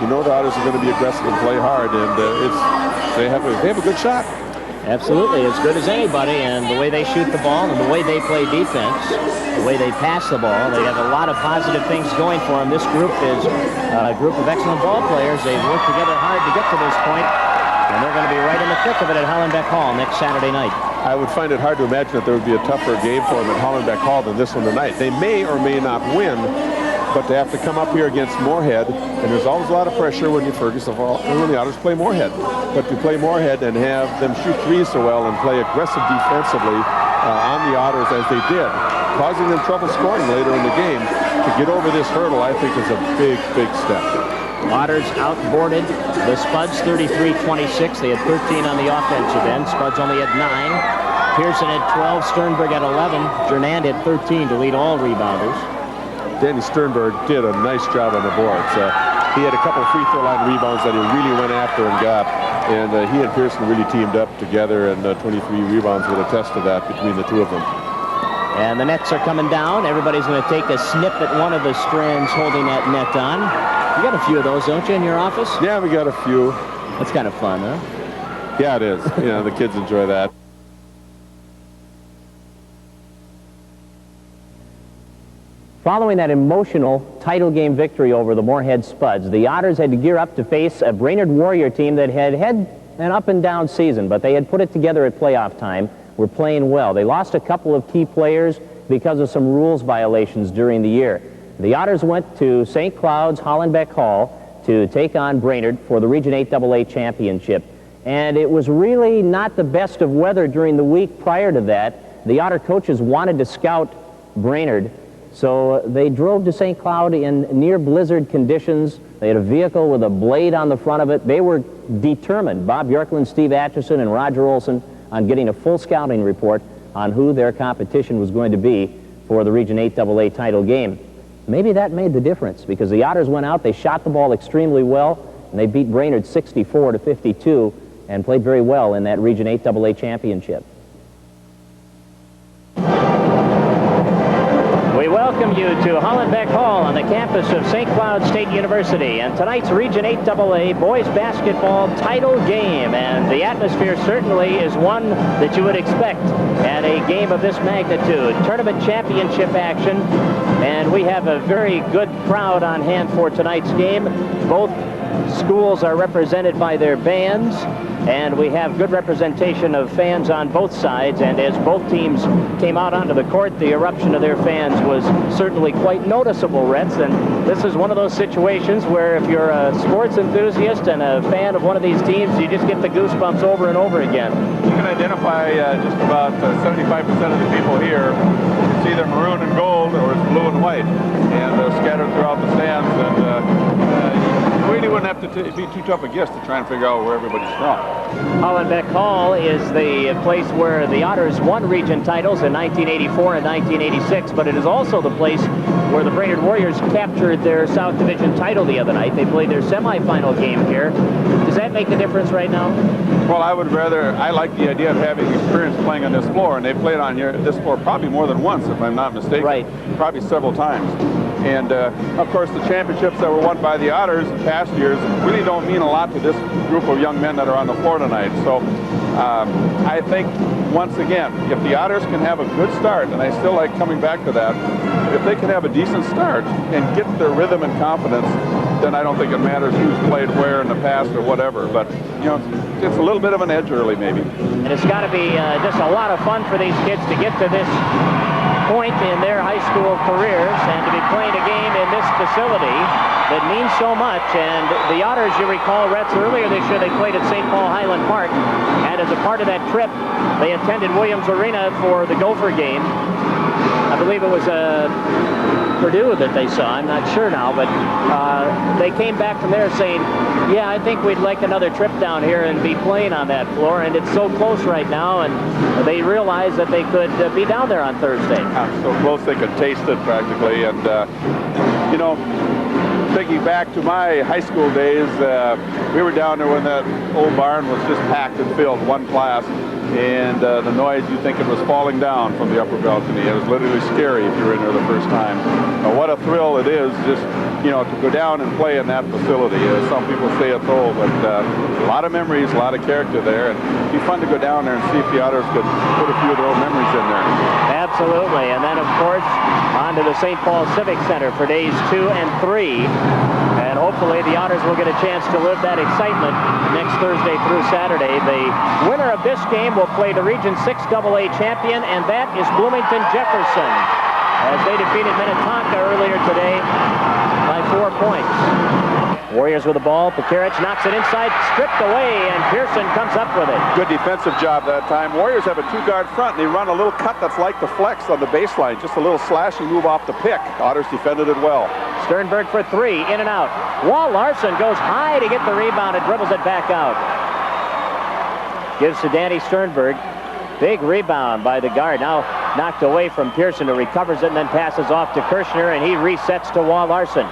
H: you know the Otters are going to be aggressive and play hard, and they have a good shot.
G: Absolutely, as good as anybody, and the way they shoot the ball and the way they play defense, the way they pass the ball, they have a lot of positive things going for them. This group is a group of excellent ball players. They've worked together hard to get to this point, and they're going to be right in the thick of it at Hollenbeck Hall next Saturday night.
H: I would find it hard to imagine that there would be a tougher game for them at Hollenbeck Hall than this one tonight. They may or may not win, but they have to come up here against Moorhead, and there's always a lot of pressure when you when the Otters play Moorhead. But to play Moorhead and have them shoot threes so well and play aggressive defensively on the Otters as they did, causing them trouble scoring later in the game, to get over this hurdle, I think, is a big, big step.
G: Otters outboarded the Spuds 33-26. They had 13 on the offensive end. Spuds only had 9. Pearson had 12. Sternberg had 11. Jernand had 13 to lead all rebounders.
H: Danny Sternberg did a nice job on the boards. He had a couple of free throw line rebounds that he really went after and got. And he and Pearson really teamed up together, and 23 rebounds would attest to that between the two of them.
G: And the nets are coming down. Everybody's going to take a snip at one of the strands holding that net on. You got a few of those, don't you, in your office?
H: Yeah, we got a few.
G: That's kind of fun, huh?
H: Yeah, it is. You know, the kids enjoy that.
G: Following that emotional title game victory over the Moorhead Spuds, the Otters had to gear up to face a Brainerd Warrior team that had had an up-and-down season, but they had put it together at playoff time, were playing well. They lost a couple of key players because of some rules violations during the year. The Otters went to St. Cloud's Hollenbeck Hall to take on Brainerd for the Region 8 AA Championship. And it was really not the best of weather during the week prior to that. The Otter coaches wanted to scout Brainerd, so they drove to St. Cloud in near blizzard conditions. They had a vehicle with a blade on the front of it. They were determined, Bob Bjorklund, Steve Atchison, and Roger Olson, on getting a full scouting report on who their competition was going to be for the Region 8 AA title game. Maybe that made the difference, because the Otters went out, they shot the ball extremely well, and they beat Brainerd 64-52 and played very well in that Region 8 AA championship. We welcome you to Hollenbeck Hall on the campus of St. Cloud State University and tonight's Region 8 AA boys basketball title game. And the atmosphere certainly is one that you would expect at a game of this magnitude. Tournament championship action, and we have a very good crowd on hand for tonight's game. Both schools are represented by their bands, and we have good representation of fans on both sides. And as both teams came out onto the court, the eruption of their fans was certainly quite noticeable, Retz. And this is one of those situations where if you're a sports enthusiast and a fan of one of these teams, you just get the goosebumps over and over again.
H: You can identify just about 75% of the people here. It's either maroon and gold or it's blue and white, and scattered throughout the stands. And you really wouldn't have to be too tough a guess to try and figure out where everybody's from.
G: Hollenbeck Hall is the place where the Otters won region titles in 1984 and 1986, but it is also the place where the Brainerd Warriors captured their South Division title the other night. They played their semifinal game here. Does that make a difference right now?
H: Well, I like the idea of having experience playing on this floor, and they played on this floor probably more than once, if I'm not mistaken.
G: Right.
H: Probably several times. And, of course, the championships that were won by the Otters in past years really don't mean a lot to this group of young men that are on the floor tonight. So I think, once again, if the Otters can have a good start, and I still like coming back to that, if they can have a decent start and get their rhythm and confidence, then I don't think it matters who's played where in the past or whatever. But, you know, it's a little bit of an edge early, maybe.
G: And it's got to be just a lot of fun for these kids to get to this point in their high school careers and to be playing a game in this facility that means so much. And the Otters, you recall, Retz, earlier this year they played at St. Paul Highland Park, and as a part of that trip they attended Williams Arena for the Gopher game. I believe it was Purdue that they saw, I'm not sure now, but they came back from there saying, yeah, I think we'd like another trip down here and be playing on that floor, and it's so close right now, and they realized that they could be down there on Thursday.
H: So close they could taste it practically. And, you know, thinking back to my high school days, we were down there when that old barn was just packed and filled, one class. And the noise, you think it was falling down from the upper balcony. It was literally scary if you were in there the first time. What a thrill it is just, you know, to go down and play in that facility. Some people say it's old, but a lot of memories, a lot of character there. And it'd be fun to go down there and see if the Otters could put a few of their own memories in there.
G: Absolutely. And then, of course, on to the St. Paul Civic Center for days 2 and 3. And hopefully the Otters will get a chance to live that excitement next Thursday through Saturday. The winner of this game will play the Region 6 AA champion, and that is Bloomington Jefferson, as they defeated Minnetonka earlier today by 4 points. Warriors with the ball. Pekarich knocks it inside, stripped away, and Pearson comes up with it.
H: Good defensive job that time. Warriors have a two-guard front, and they run a little cut that's like the flex on the baseline. Just a little slashing move off the pick. Otters defended it well.
G: Sternberg for 3, in and out. Walt Larson goes high to get the rebound and dribbles it back out. Gives to Danny Sternberg. Big rebound by the guard. Now knocked away from Pearson, who recovers it and then passes off to Kirshner, and he resets to Walt Larson.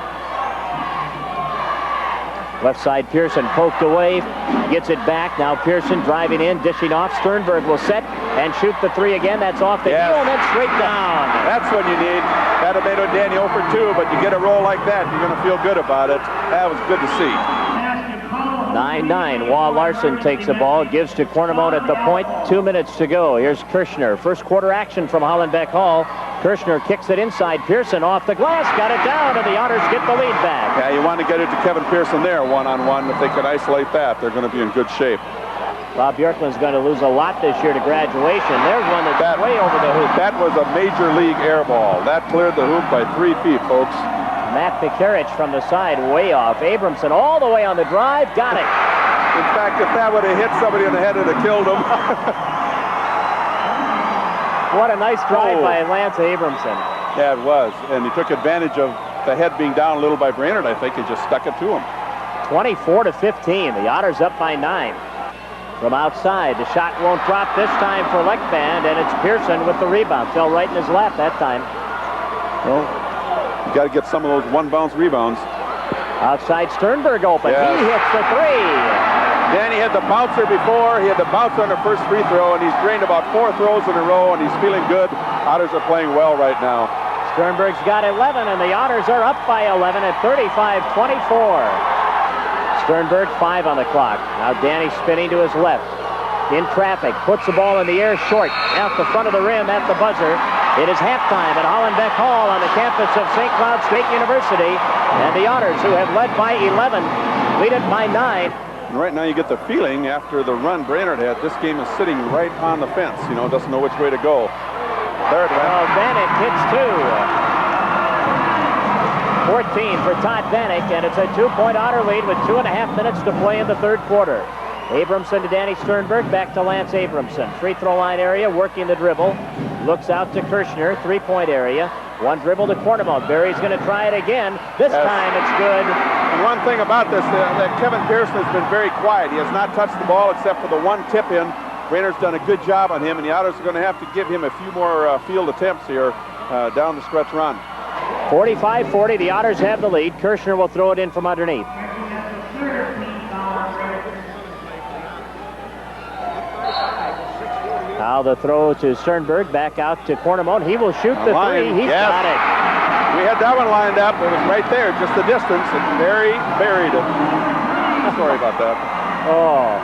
G: Left side, Pearson poked away, gets it back. Now Pearson driving in, dishing off. Sternberg will set and shoot the 3 again. That's off the heel and then straight down.
H: That's what you need. That made Danny 0 for 2, but you get a roll like that, you're going to feel good about it. That was good to see.
G: 9-9. Wall Larson takes the ball, gives to Cornamone at the point. 2 minutes to go. Here's Kirschner. First quarter action from Hollenbeck Hall. Kirschner kicks it inside. Pearson off the glass, got it down, and the Otters get the lead back.
H: Yeah, you want to get it to Kevin Pearson there, one-on-one. If they could isolate that, they're going to be in good shape.
G: Bob Bjorklund's going to lose a lot this year to graduation. There's one that's way over the hoop.
H: That was a major league air ball. That cleared the hoop by 3 feet, folks.
G: Matt Pekarich from the side, way off. Abramson all the way on the drive, got it.
H: In fact, if that would have hit somebody in the head, it would have killed him.
G: What a nice drive by Lance Abramson.
H: Yeah, it was. And he took advantage of the head being down a little by Brainerd, I think, and just stuck it to him.
G: 24-15. The Otters up by 9. From outside, the shot won't drop this time for Leckband, and it's Pearson with the rebound. Fell right in his lap that time.
H: Well, you got to get some of those one-bounce rebounds.
G: Outside, Sternberg open.
H: Yes.
G: He hits the 3.
H: Danny had the bouncer before. He had the bouncer on the first free throw, and he's drained about 4 throws in a row, and he's feeling good. Otters are playing well right now.
G: Sternberg's got 11, and the Otters are up by 11 at 35-24. Sternberg, 5 on the clock. Now Danny spinning to his left. In traffic, puts the ball in the air short. Out the front of the rim at the buzzer. It is halftime at Hollenbeck Hall on the campus of St. Cloud State University. And the Otters, who have led by 11, lead it by 9.
H: And right now you get the feeling after the run Brainerd had, this game is sitting right on the fence. You know, doesn't know which way to go. There it went.
G: Well, Vanek hits 2. 14 for Todd Vanek, and it's a 2-point Otter lead with 2.5 minutes to play in the third quarter. Abramson to Danny Sternberg, back to Lance Abramson. Free throw line area, working the dribble. Looks out to Kirschner, 3-point area. One dribble to Cornamone. Barry's going to try it again. This time it's good.
H: And one thing about this, that Kevin Pearson has been very quiet. He has not touched the ball except for the one tip in. Brainerd's done a good job on him, and the Otters are going to have to give him a few more field attempts here down the stretch run.
G: 45-40, the Otters have the lead. Kirschner will throw it in from underneath. Now the throw to Sternberg, back out to Cornamone. He will shoot the 3. He's got it.
H: We had that one lined up. It was right there, just the distance, and Barry buried it. Sorry about that.
G: Oh,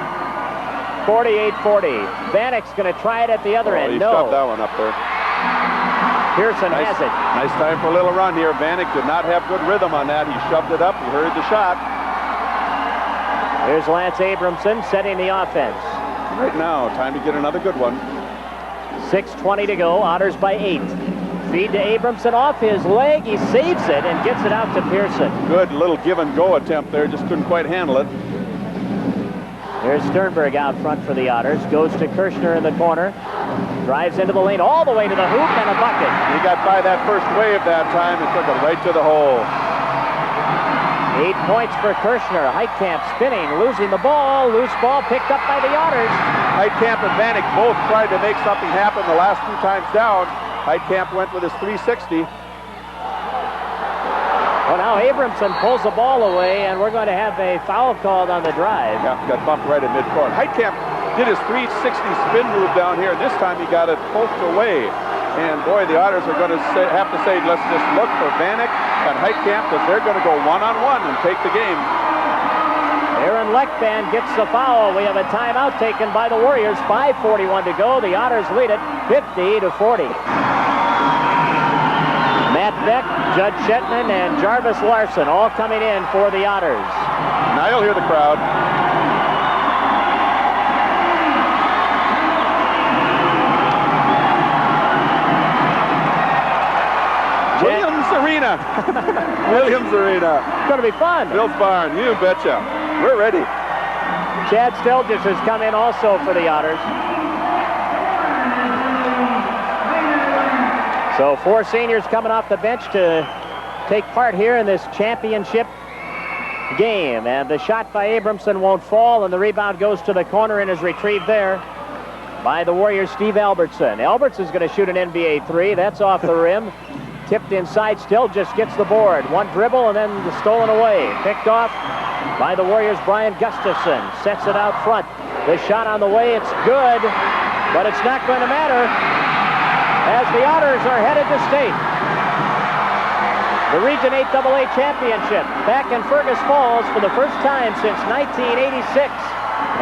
G: 48-40. Vanek's going to try it at the other end.
H: He
G: No.
H: shoved that one up there.
G: Pearson has it.
H: Nice time for a little run here. Vanek did not have good rhythm on that. He shoved it up. He heard the shot.
G: Here's Lance Abramson setting the offense.
H: Right now, time to get another good one.
G: 6:20 to go. Otters by 8. Feed to Abramson off his leg. He saves it and gets it out to Pearson.
H: Good little give-and-go attempt there. Just couldn't quite handle it.
G: Here's Sternberg out front for the Otters. Goes to Kirschner in the corner. Drives into the lane all the way to the hoop and a bucket.
H: He got by that first wave that time and took it right to the hole.
G: 8 points for Kirschner. Heitkamp spinning, losing the ball. Loose ball picked up by the Otters.
H: Heitkamp and Vanek both tried to make something happen the last 2 times down. Heitkamp went with his 360.
G: Well, now Abramson pulls the ball away, and we're going to have a foul called on the drive.
H: Yeah, got bumped right at midcourt. Heitkamp did his 360 spin move down here. This time he got it poked away. And boy, the Otters are going to have to say, let's just look for Vanek and Heitkamp, because they're going to go one-on-one and take the game.
G: Aaron Leckband gets the foul. We have a timeout taken by the Warriors. 5:41 to go. The Otters lead it 50-40. Matt Beck, Judd Shetman, and Jarvis Larson all coming in for the Otters.
H: Now you'll hear the crowd. Williams Arena. Williams Arena.
G: It's going to be fun.
H: Bill's Barn, you betcha. We're ready.
G: Chad Stelgis has come in also for the Otters. So 4 seniors coming off the bench to take part here in this championship game. And the shot by Abramson won't fall, and the rebound goes to the corner and is retrieved there by the Warriors' Steve Albertson. Albertson's going to shoot an NBA 3. That's off the rim. Tipped inside, still just gets the board. One dribble and then stolen away. Picked off by the Warriors' Brian Gustafson. Sets it out front. The shot on the way, it's good, but it's not going to matter as the Otters are headed to state. The Region 8 AA Championship back in Fergus Falls for the first time since 1986.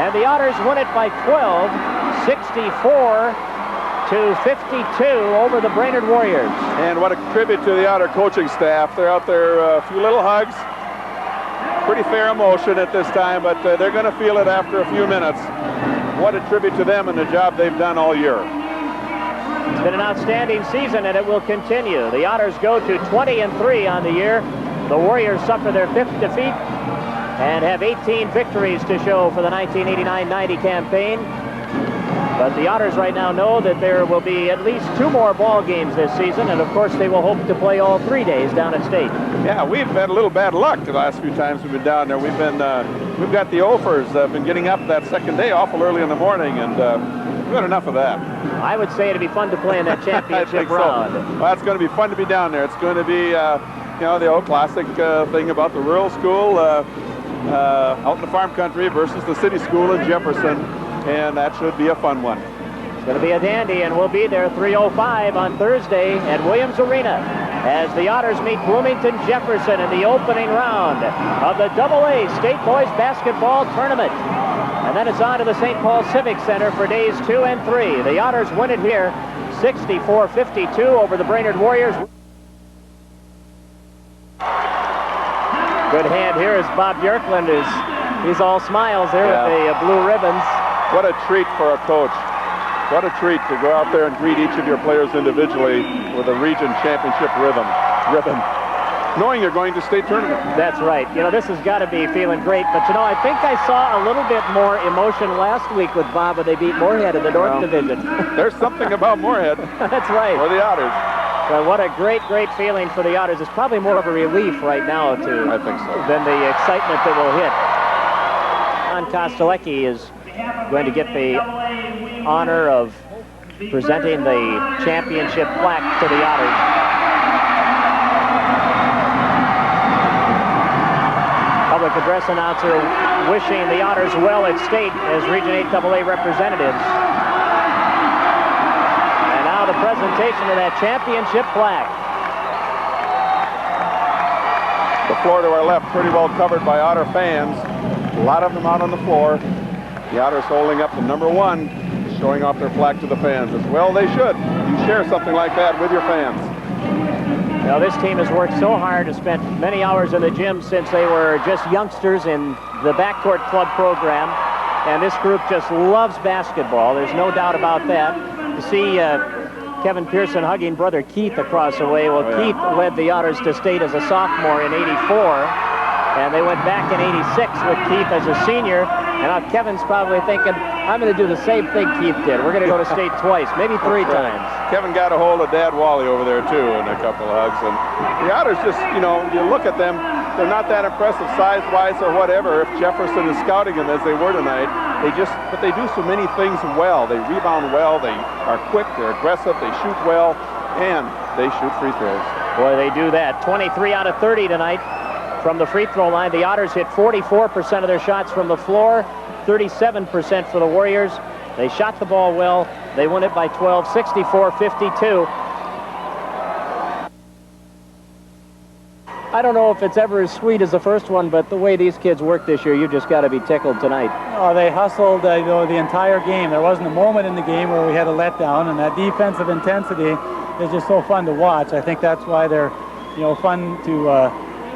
G: And the Otters win it by 12, 64-52 over the Brainerd Warriors.
H: And what a tribute to the Otter coaching staff. They're out there, a few little hugs. Pretty fair emotion at this time, but they're going to feel it after a few minutes. What a tribute to them and the job they've done all year.
G: It's been an outstanding season, and it will continue. The Otters go to 20-3 on the year. The Warriors suffer their 5th defeat and have 18 victories to show for the 1989-90 campaign. But the Otters right now know that there will be at least 2 more ball games this season, and of course they will hope to play all 3 days down at State.
H: Yeah, we've had a little bad luck the last few times we've been down there. We've got the Ophers been getting up that second day awful early in the morning, and we've had enough of that.
G: I would say it'd be fun to play in that championship round.
H: So. Well, it's going to be fun to be down there. It's going to be, you know, the old classic thing about the rural school out in the farm country versus the city school in Jefferson, and that should be a fun one.
G: It's going to be a dandy, and we'll be there 3:05 on Thursday at Williams Arena as the Otters meet Bloomington Jefferson in the opening round of the AA State Boys Basketball Tournament. And then it's on to the St. Paul Civic Center for days 2 and 3. The Otters win it here 64-52 over the Brainerd Warriors. Good hand here as Bob Bjorklund he's all smiles there with the blue ribbons.
H: What a treat for a coach. What a treat to go out there and greet each of your players individually with a region championship ribbon. Knowing you're going to state tournament.
G: That's right. You know, this has got to be feeling great. But, you know, I think I saw a little bit more emotion last week with Bob when they beat Moorhead in the North Division.
H: There's something about Moorhead.
G: That's right.
H: Or the Otters.
G: But what a great, great feeling for the Otters. It's probably more of a relief right now,
H: I think so.
G: than the excitement that will hit. John Kostelecki is going to get the honor of presenting the championship plaque to the Otters. Public address announcer wishing the Otters well at State as Region 8 AA representatives. And now the presentation of that championship plaque.
H: The floor to our left pretty well covered by Otter fans. A lot of them out on the floor. The Otters holding up the number 1, showing off their flag to the fans, as well they should. You share something like that with your fans.
G: Now, this team has worked so hard and spent many hours in the gym since they were just youngsters in the backcourt club program. And this group just loves basketball. There's no doubt about that. You see Kevin Pearson hugging brother Keith across the way. Well, Keith led the Otters to state as a sophomore in '84. And they went back in '86 with Keith as a senior. And now Kevin's probably thinking, I'm going to do the same thing Keith did. We're going to go to state twice, maybe 3 times.
H: Kevin got a hold of Dad Wally over there, too, and a couple of hugs. And the Otters just, you know, you look at them, they're not that impressive size-wise or whatever. If Jefferson is scouting them as they were tonight, but they do so many things well. They rebound well, they are quick, they're aggressive, they shoot well, and they shoot free throws.
G: Boy, they do that. 23 out of 30 tonight. From the free throw line, the Otters hit 44% of their shots from the floor, 37% for the Warriors. They shot the ball well. They won it by 12, 64-52. I don't know if it's ever as sweet as the first one, but the way these kids worked this year, you just got to be tickled tonight.
F: Oh, they hustled you know, the entire game. There wasn't a moment in the game where we had a letdown, and that defensive intensity is just so fun to watch. I think that's why they're, you know, fun to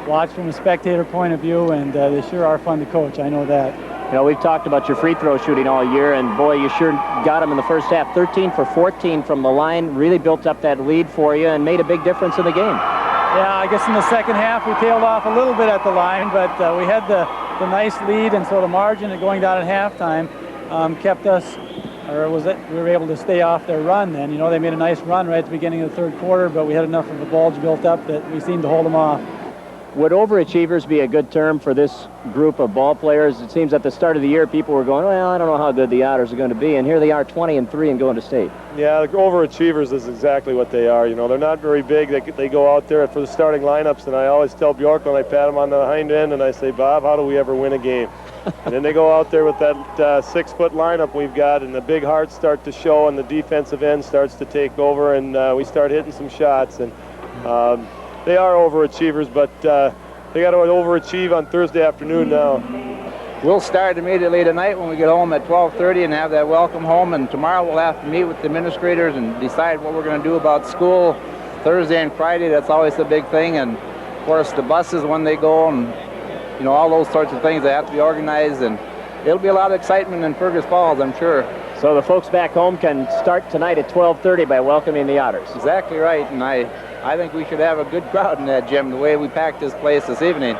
F: watch from a spectator point of view, and they sure are fun to coach. I know that.
G: You know, we've talked about your free throw shooting all year, and boy, you sure got them in the first half. 13 for 14 from the line, really built up that lead for you and made a big difference in the game.
F: Yeah, I guess in the second half we tailed off a little bit at the line, but we had the nice lead, and so the margin of going down at halftime kept us, or we were able to stay off their run then. You know, they made a nice run right at the beginning of the third quarter, but we had enough of a bulge built up that we seemed to hold them off.
G: Would overachievers be a good term for this group of ball players? It seems at the start of the year people were going, well, I don't know how good the Otters are going to be, and here they are 20-3 and going to state.
I: Yeah, the overachievers is exactly what they are. You know, they're not very big. They go out there for the starting lineups, and I always tell Bjorklund, I pat him on the hind end, and I say, Bob, how do we ever win a game? And then they go out there with that 6-foot lineup we've got, and the big hearts start to show, and the defensive end starts to take over, and we start hitting some shots. And they are overachievers, but they got to overachieve on Thursday afternoon now.
J: We'll start immediately tonight when we get home at 12:30 and have that welcome home, and tomorrow we'll have to meet with the administrators and decide what we're going to do about school. Thursday and Friday, that's always the big thing, and of course the buses when they go, and you know, all those sorts of things that have to be organized, and it'll be a lot of excitement in Fergus Falls, I'm sure.
G: So the folks back home can start tonight at 12:30 by welcoming the Otters.
J: Exactly right, and I think we should have a good crowd in that gym the way we packed this place this evening.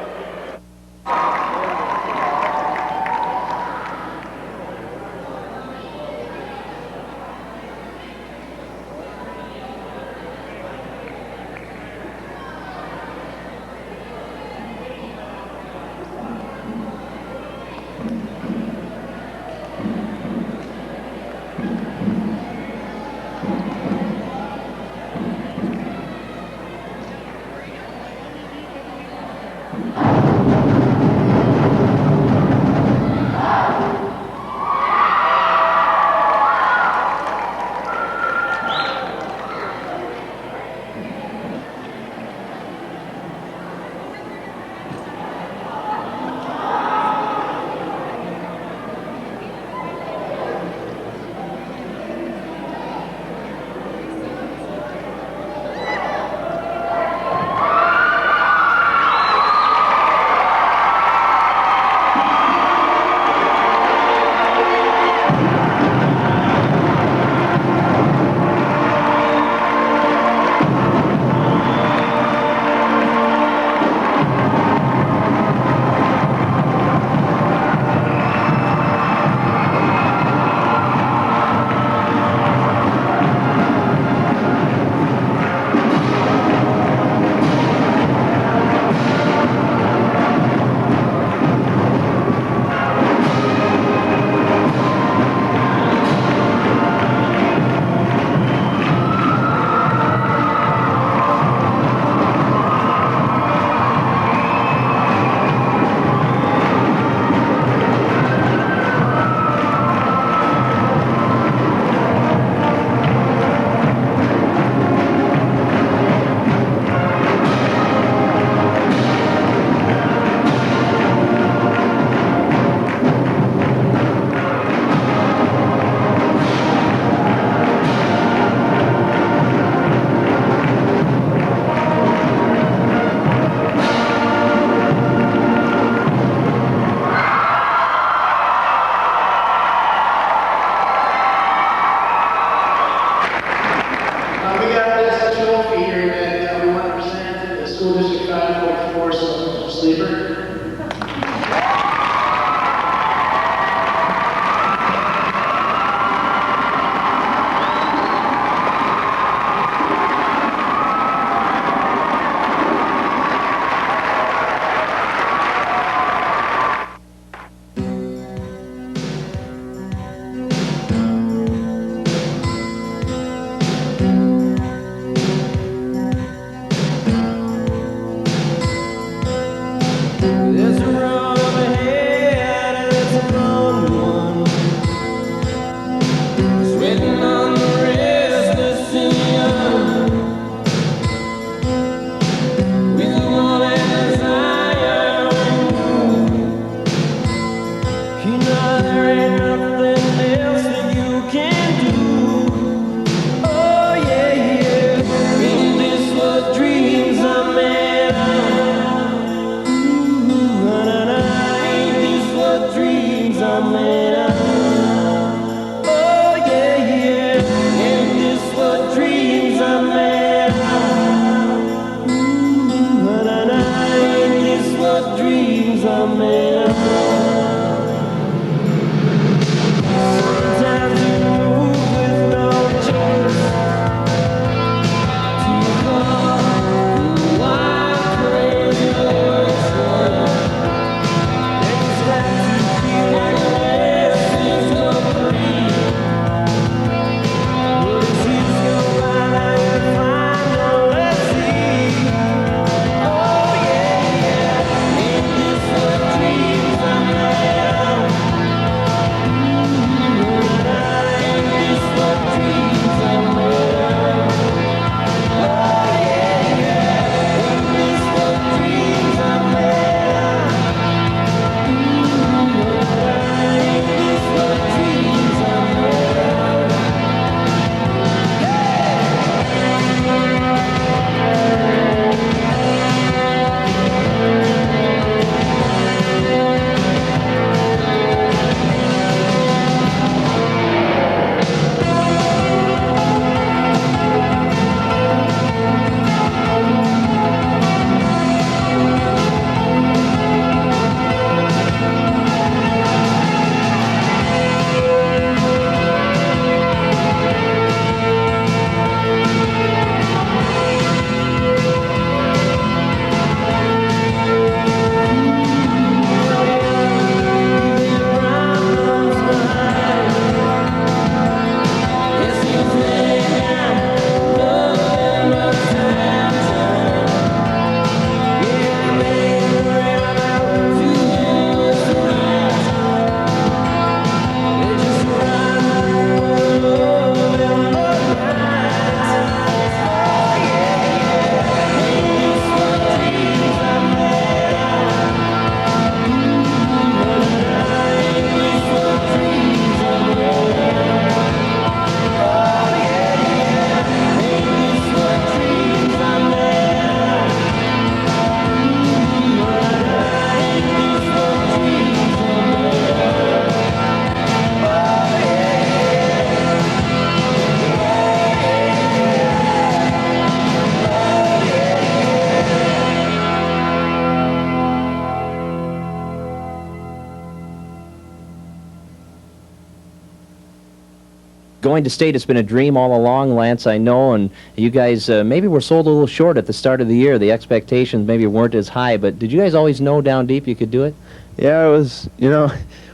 G: going to state has been a dream all along, Lance, I know, and you guys maybe were sold a little short at the start of the year. The expectations maybe weren't as high, but did you guys always know down deep you could do it?
K: Yeah, it was,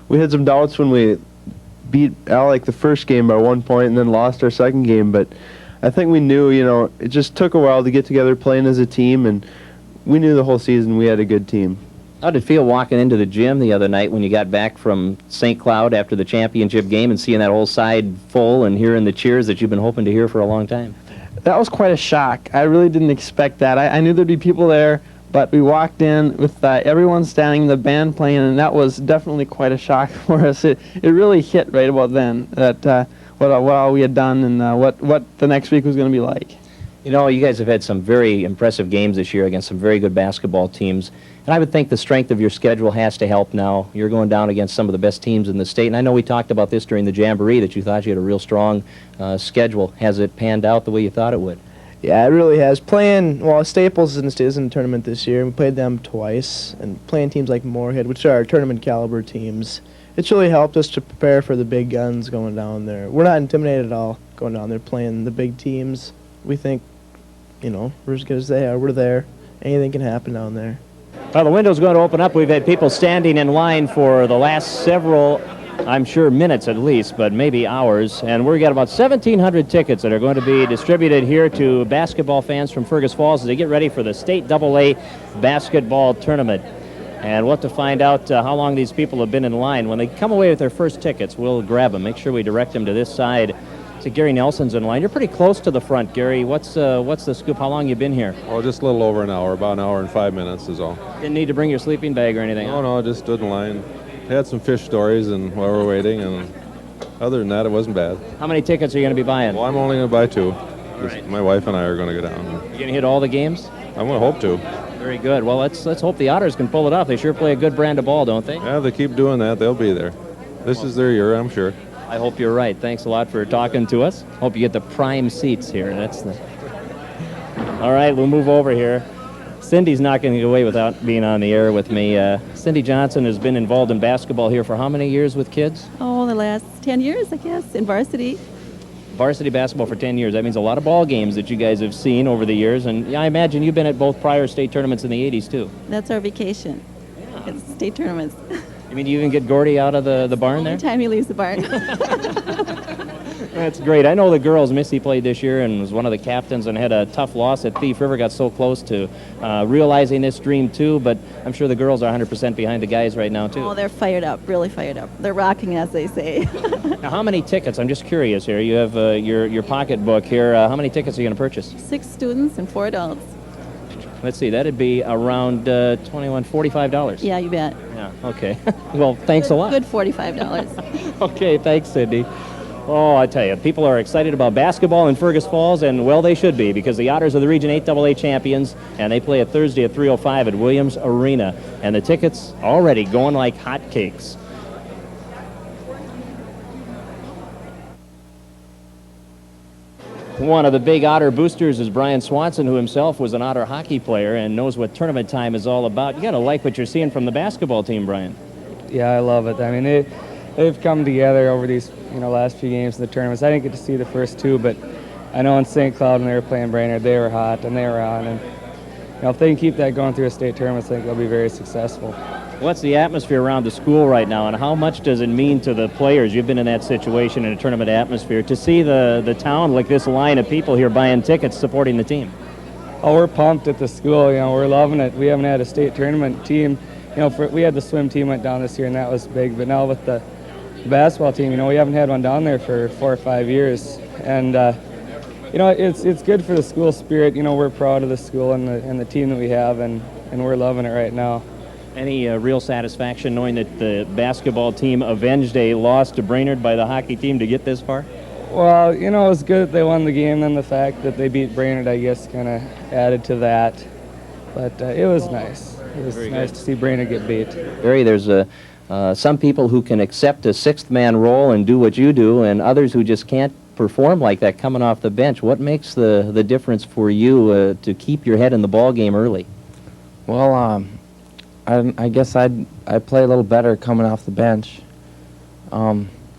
K: we had some doubts when we beat Alec the first game by 1 point and then lost our second game, but I think we knew, it just took a while to get together playing as a team, and we knew the whole season we had a good team.
G: How did it feel walking into the gym the other night when you got back from St. Cloud after the championship game and seeing that whole side full and hearing the cheers that you've been hoping to hear for a long time?
L: That was quite a shock. I really didn't expect that. I knew there'd be people there, but we walked in with everyone standing, the band playing, and that was definitely quite a shock for us. It really hit right about then that what all we had done and what the next week was going to be like.
G: You know, you guys have had some very impressive games this year against some very good basketball teams. And I would think the strength of your schedule has to help now. You're going down against some of the best teams in the state. And I know we talked about this during the Jamboree, that you thought you had a real strong schedule. Has it panned out the way you thought it would?
D: Yeah, it really has. Staples is in the tournament this year. We played them twice. And playing teams like Moorhead, which are our tournament caliber teams, it's really helped us to prepare for the big guns going down there. We're not intimidated at all going down there playing the big teams. We think, we're as good as they are. We're there. Anything can happen down there.
G: Well, the window's going to open up. We've had people standing in line for the last several, I'm sure, minutes at least, but maybe hours. And we've got about 1,700 tickets that are going to be distributed here to basketball fans from Fergus Falls as they get ready for the State AA basketball tournament. And we'll have to find out how long these people have been in line. When they come away with their first tickets, we'll grab them. Make sure we direct them to this side. So Gary Nelson's in line. You're pretty close to the front, Gary. What's the scoop? How long you been here?
M: Oh, just a little over an hour, about an hour and 5 minutes is all.
G: Didn't need to bring your sleeping bag or anything?
M: No, just stood in line. Had some fish stories and while we're waiting, and other than that, it wasn't bad.
G: How many tickets are you going to be buying?
M: Well, I'm only going to buy 2.
G: Right.
M: My wife and I are going to go down.
G: You're going to hit all the games?
M: I'm going to hope to.
G: Very good. Well, let's hope the Otters can pull it off. They sure play a good brand of ball, don't they?
M: Yeah, they keep doing that. They'll be there. This is their year, I'm sure.
G: I hope you're right. Thanks a lot for talking to us. Hope you get the prime seats here. All right, we'll move over here. Cindy's not going to get away without being on the air with me. Cindy Johnson has been involved in basketball here for how many years with kids?
N: Oh, the last 10 years, I guess, in varsity.
G: Varsity basketball for 10 years. That means a lot of ball games that you guys have seen over the years. And yeah, I imagine you've been at both prior state tournaments in the 80s, too.
N: That's our vacation. Yeah. It's state tournaments.
G: You mean you even get Gordy out of the barn there?
N: Every time he leaves the barn.
G: That's great. I know the girls, Missy played this year and was one of the captains and had a tough loss at Thief River, got so close to realizing this dream too, but I'm sure the girls are 100% behind the guys right now too.
N: Oh, they're fired up, really fired up. They're rocking, as they say.
G: Now, how many tickets? I'm just curious here. You have your pocketbook here. How many tickets are you going to purchase?
N: 6 students and 4 adults.
G: Let's see, that'd be around $45.
N: Yeah, you bet.
G: Yeah, okay. Well, thanks a lot.
N: Good $45.
G: Okay, thanks, Cindy. Oh, I tell you, people are excited about basketball in Fergus Falls, and, well, they should be, because the Otters are the Region 8 AA champions, and they play a Thursday at 3:05 at Williams Arena. And the tickets already going like hotcakes. One of the big Otter boosters is Brian Swanson, who himself was an Otter hockey player and knows what tournament time is all about. You got to like what you're seeing from the basketball team, Brian.
O: Yeah, I love it. I mean, they've come together over these last few games of the tournaments. I didn't get to see the first 2, but I know in St. Cloud when they were playing Brainerd, they were hot and they were on. And if they can keep that going through a state tournament, I think they'll be very successful.
G: What's the atmosphere around the school right now, and how much does it mean to the players? You've been in that situation in a tournament atmosphere, to see the town like this line of people here buying tickets, supporting the team.
O: Oh, we're pumped at the school. We're loving it. We haven't had a state tournament team. We had the swim team went down this year, and that was big. But now with the basketball team, we haven't had one down there for 4 or 5 years, and it's good for the school spirit. We're proud of the school and the team that we have, and we're loving it right now.
G: Any real satisfaction knowing that the basketball team avenged a loss to Brainerd by the hockey team to get this far?
O: Well, it was good that they won the game. Then the fact that they beat Brainerd, I guess, kind of added to that. But it was nice. It was nice to see Brainerd get beat.
G: Barry, there's some people who can accept a sixth-man role and do what you do, and others who just can't perform like that coming off the bench. What makes the difference for you to keep your head in the ball game early?
P: Well, I guess I play a little better coming off the bench.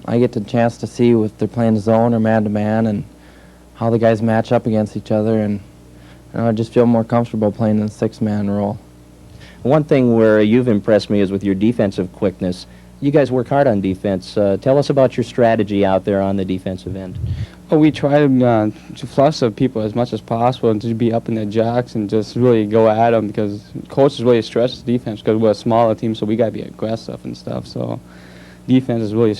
P: I get the chance to see if they're playing zone or man-to-man and how the guys match up against each other, and I just feel more comfortable playing in the six-man role.
A: One thing where you've impressed me is with your defensive quickness. You guys work hard on defense. Tell us about your strategy out there on the defensive end.
O: Well, we try to flush the people as much as possible and to be up in their jacks and just really go at them, because coaches really stress the defense because we're a smaller team, so we got to be aggressive and stuff. So defense is really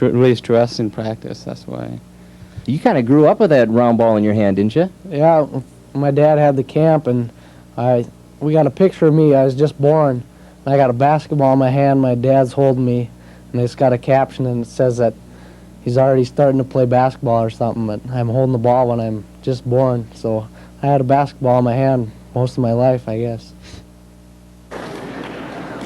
O: really stress in practice. That's why.
A: You kind of grew up with that round ball in your hand, didn't you?
Q: Yeah, my dad had the camp, and we got a picture of me. I was just born. I got a basketball in my hand. My dad's holding me, and it's got a caption, and it says that he's already starting to play basketball or something, but I'm holding the ball when I'm just born. So I had a basketball in my hand most of my life, I guess.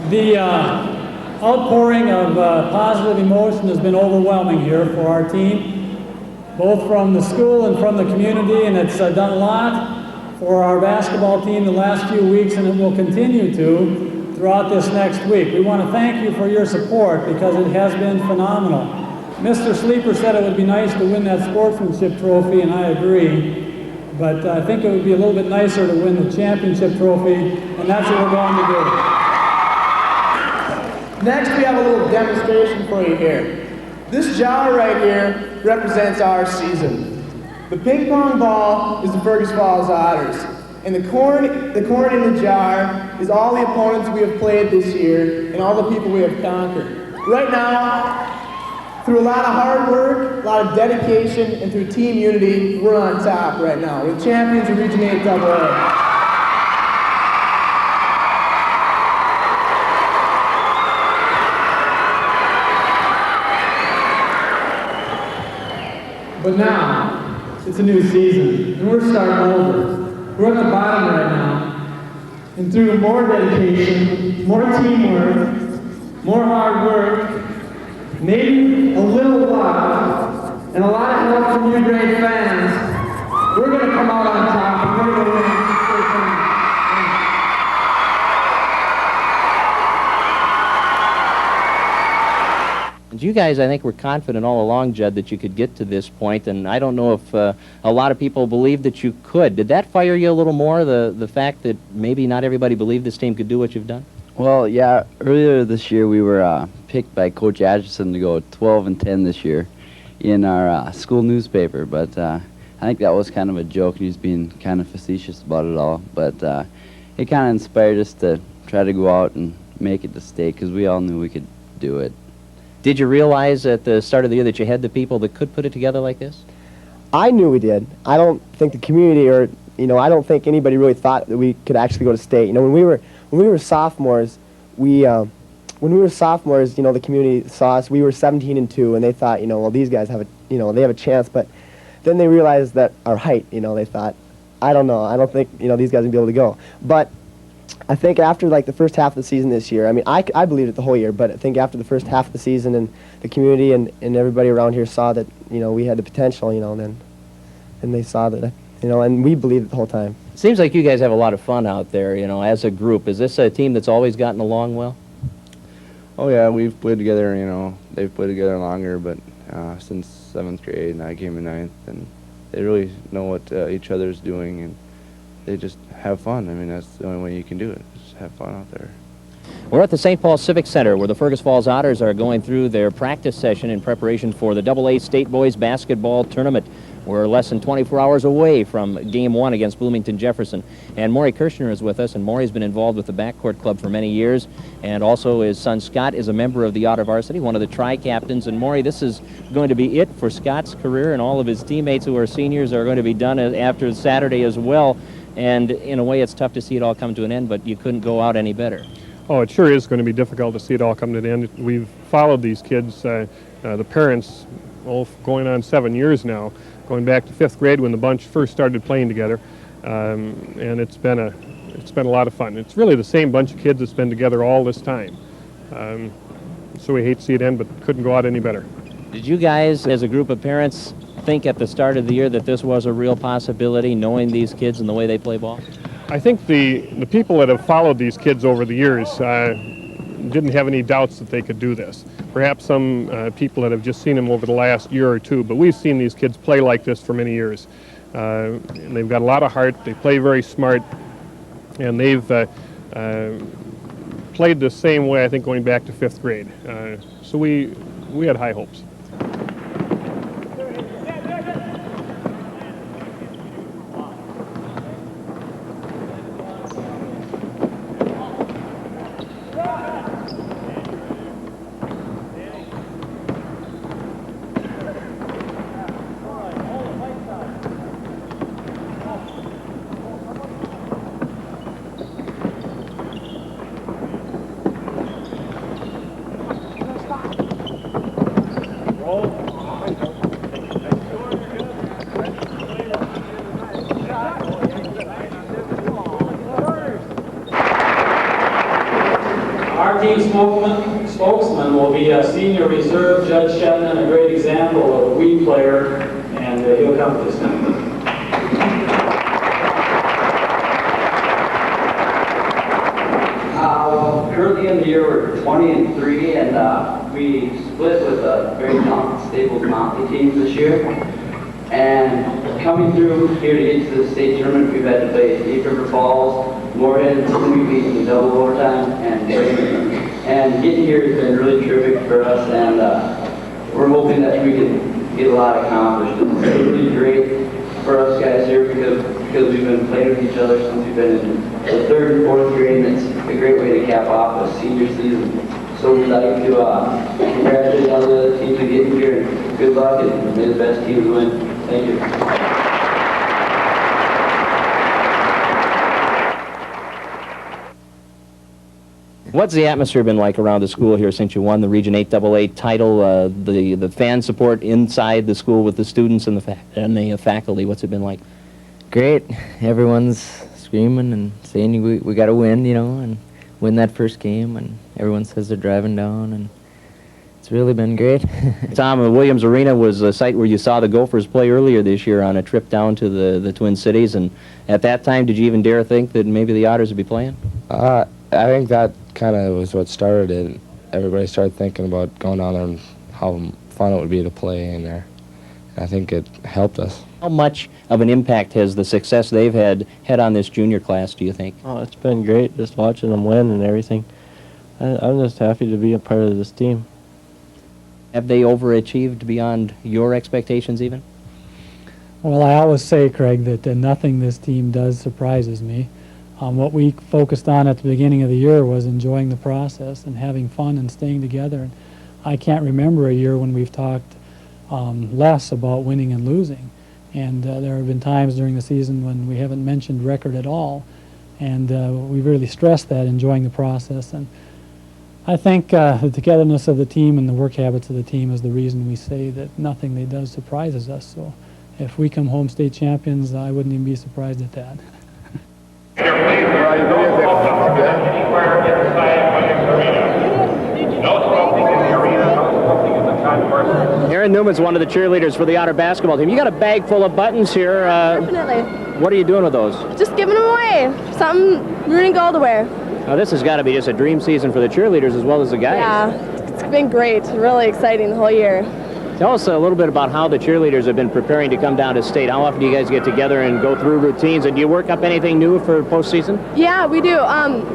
F: The outpouring of positive emotion has been overwhelming here for our team, both from the school and from the community, and it's done a lot for our basketball team the last few weeks, and it will continue to throughout this next week. We want to thank you for your support because it has been phenomenal. Mr. Sleeper said it would be nice to win that sportsmanship trophy, and I agree, but I think it would be a little bit nicer to win the championship trophy, and that's what we're going to do.
D: Next, we have a little demonstration for you here. This jar right here represents our season. The ping pong ball is the Fergus Falls Otters, and the corn in the jar is all the opponents we have played this year and all the people we have conquered. Right now, through a lot of hard work, a lot of dedication, and through team unity, we're on top right now. We're champions of Region 8 AA.
F: But now, it's a new season, and we're starting over. We're at the bottom right now, and through more dedication, more teamwork, more hard work, maybe a little luck, and a lot of help from you great fans, we're going to come out on top, and we're going to win state tournament.
A: And you guys, I think, were confident all along, Judd, that you could get to this point, and I don't know if a lot of people believed that you could. Did that fire you a little more, the fact that maybe not everybody believed this team could do what you've done?
R: Well, yeah, earlier this year we were picked by Coach Atchison to go 12-10 this year in our school newspaper, but I think that was kind of a joke, and he was being kind of facetious about it all, but it kind of inspired us to try to go out and make it to state, because we all knew we could do it.
A: Did you realize at the start of the year that you had the people that could put it together like this?
S: I knew we did. I don't think the community or, I don't think anybody really thought that we could actually go to state. When we were sophomores, the community saw us. We were 17-2, and they thought, well, these guys have they have a chance. But then they realized that our height, they thought, I don't know. I don't think, these guys will be able to go. But I think after the first half of the season this year, I believed it the whole year, but I think after the first half of the season and the community and everybody around here saw that, we had the potential, then they saw that, and we believed it the whole time.
A: It seems like you guys have a lot of fun out there, as a group. Is this a team that's always gotten along well?
T: Oh yeah, we've played together, they've played together longer, but since 7th grade and I came in 9th, and they really know what each other's doing, and they just have fun. That's the only way you can do it, just have fun out there.
A: We're at the St. Paul Civic Center where the Fergus Falls Otters are going through their practice session in preparation for the AA State Boys Basketball Tournament. We're less than 24 hours away from Game 1 against Bloomington Jefferson. And Maury Kirshner is with us, and Maury's been involved with the Backcourt Club for many years, and also his son Scott is a member of the Otter Varsity, one of the tri-captains. And Maury, this is going to be it for Scott's career, and all of his teammates who are seniors are going to be done after Saturday as well. And in a way, it's tough to see it all come to an end, but you couldn't go out any better.
U: Oh, it sure is going to be difficult to see it all come to an end. We've followed these kids, the parents, going on 7 years now, going back to 5th grade when the bunch first started playing together, and it's been a lot of fun. It's really the same bunch of kids that's been together all this time, so we hate to see it end, but couldn't go out any better.
A: Did you guys, as a group of parents, think at the start of the year that this was a real possibility, knowing these kids and the way they play ball?
U: I think the people that have followed these kids over the years, didn't have any doubts that they could do this. Perhaps some people that have just seen them over the last year or two, but we've seen these kids play like this for many years. And they've got a lot of heart, they play very smart, and they've played the same way, I think, going back to 5th grade. So we had high hopes.
F: Our team spokesman will be senior reserve Judge Shetland, a great example of a weed player, and he'll come to this time.
B: Currently in the year we're 20-3, and we split with a very talented Staples Monthley team this year. And coming through here to get to the state tournament, we've had to play Deep River Falls, Moorhead, and we beat in double overtime, and getting here has been really terrific for us, and we're hoping that we can get a lot accomplished. It's really great for us guys here because we've been playing with each other since we've been in the 3rd and 4th grade, and it's a great way to cap off a senior season. So we'd like to congratulate all the other teams for getting here, and good luck, and may the best teams win. Thank you.
A: What's the atmosphere been like around the school here since you won the Region 8AA title? The fan support inside the school with the students and the faculty. What's it been like?
V: Great. Everyone's screaming and saying we got to win, you know, and win that first game. And everyone says they're driving down, and it's really been great.
A: Tom, Williams Arena was a site where you saw the Gophers play earlier this year on a trip down to the Twin Cities. And at that time, did you even dare think that maybe the Otters would be playing?
W: I think that kind of was what started it. Everybody started thinking about going down there and how fun it would be to play in there. And I think it helped us.
A: How much of an impact has the success they've had on this junior class, do you think?
L: Oh, it's been great just watching them win and everything. I'm just happy to be a part of this team.
A: Have they overachieved beyond your expectations even?
F: Well, I always say, Craig, that nothing this team does surprises me. What we focused on at the beginning of the year was enjoying the process and having fun and staying together. And I can't remember a year when we've talked less about winning and losing. And there have been times during the season when we haven't mentioned record at all. And we really stressed that, enjoying the process. And I think the togetherness of the team and the work habits of the team is the reason we say that nothing they does surprises us. So if we come home state champions, I wouldn't even be surprised at that.
A: Erin Newman's one of the cheerleaders for the Otter basketball team. You got a bag full of buttons here.
X: Definitely.
A: What are you doing with those?
X: Just giving them away. Something maroon and gold to wear.
A: Now, this has got to be just a dream season for the cheerleaders as well as the guys.
X: Yeah, it's been great. Really exciting the whole year.
A: Tell us a little bit about how the cheerleaders have been preparing to come down to state. How often do you guys get together and go through routines? And do you work up anything new for postseason?
X: Yeah, we do.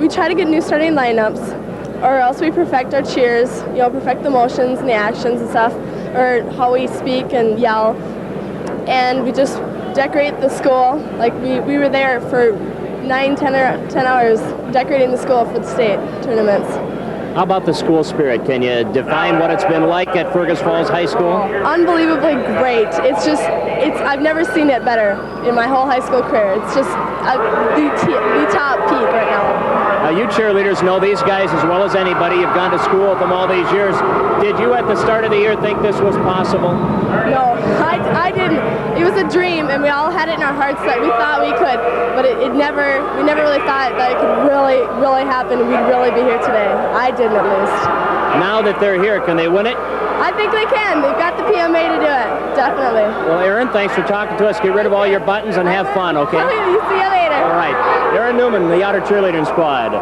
X: We try to get new starting lineups, or else we perfect our cheers, you know, perfect the motions and the actions and stuff, or how we speak and yell. And we just decorate the school. Like we were there for 10 hours decorating the school for the state tournaments.
A: How about the school spirit? Can you define what it's been like at Fergus Falls High School?
X: Unbelievably great. I've never seen it better in my whole high school career. It's just the top peak right now.
A: Now, you cheerleaders know these guys as well as anybody. You've gone to school with them all these years. Did you at the start of the year think this was possible?
X: No, I didn't. It was a dream, and we all had it in our hearts that we thought we could, but we never really thought that it could really happen and we'd really be here today. I didn't, at least.
A: Now that they're here, can they win it?
X: I think they can. They've got the PMA to do it, definitely.
A: Well, Erin, thanks for talking to us. Get rid of all your buttons and have fun, okay?
X: See you later.
A: All right. Erin Newman, the Otter cheerleading squad.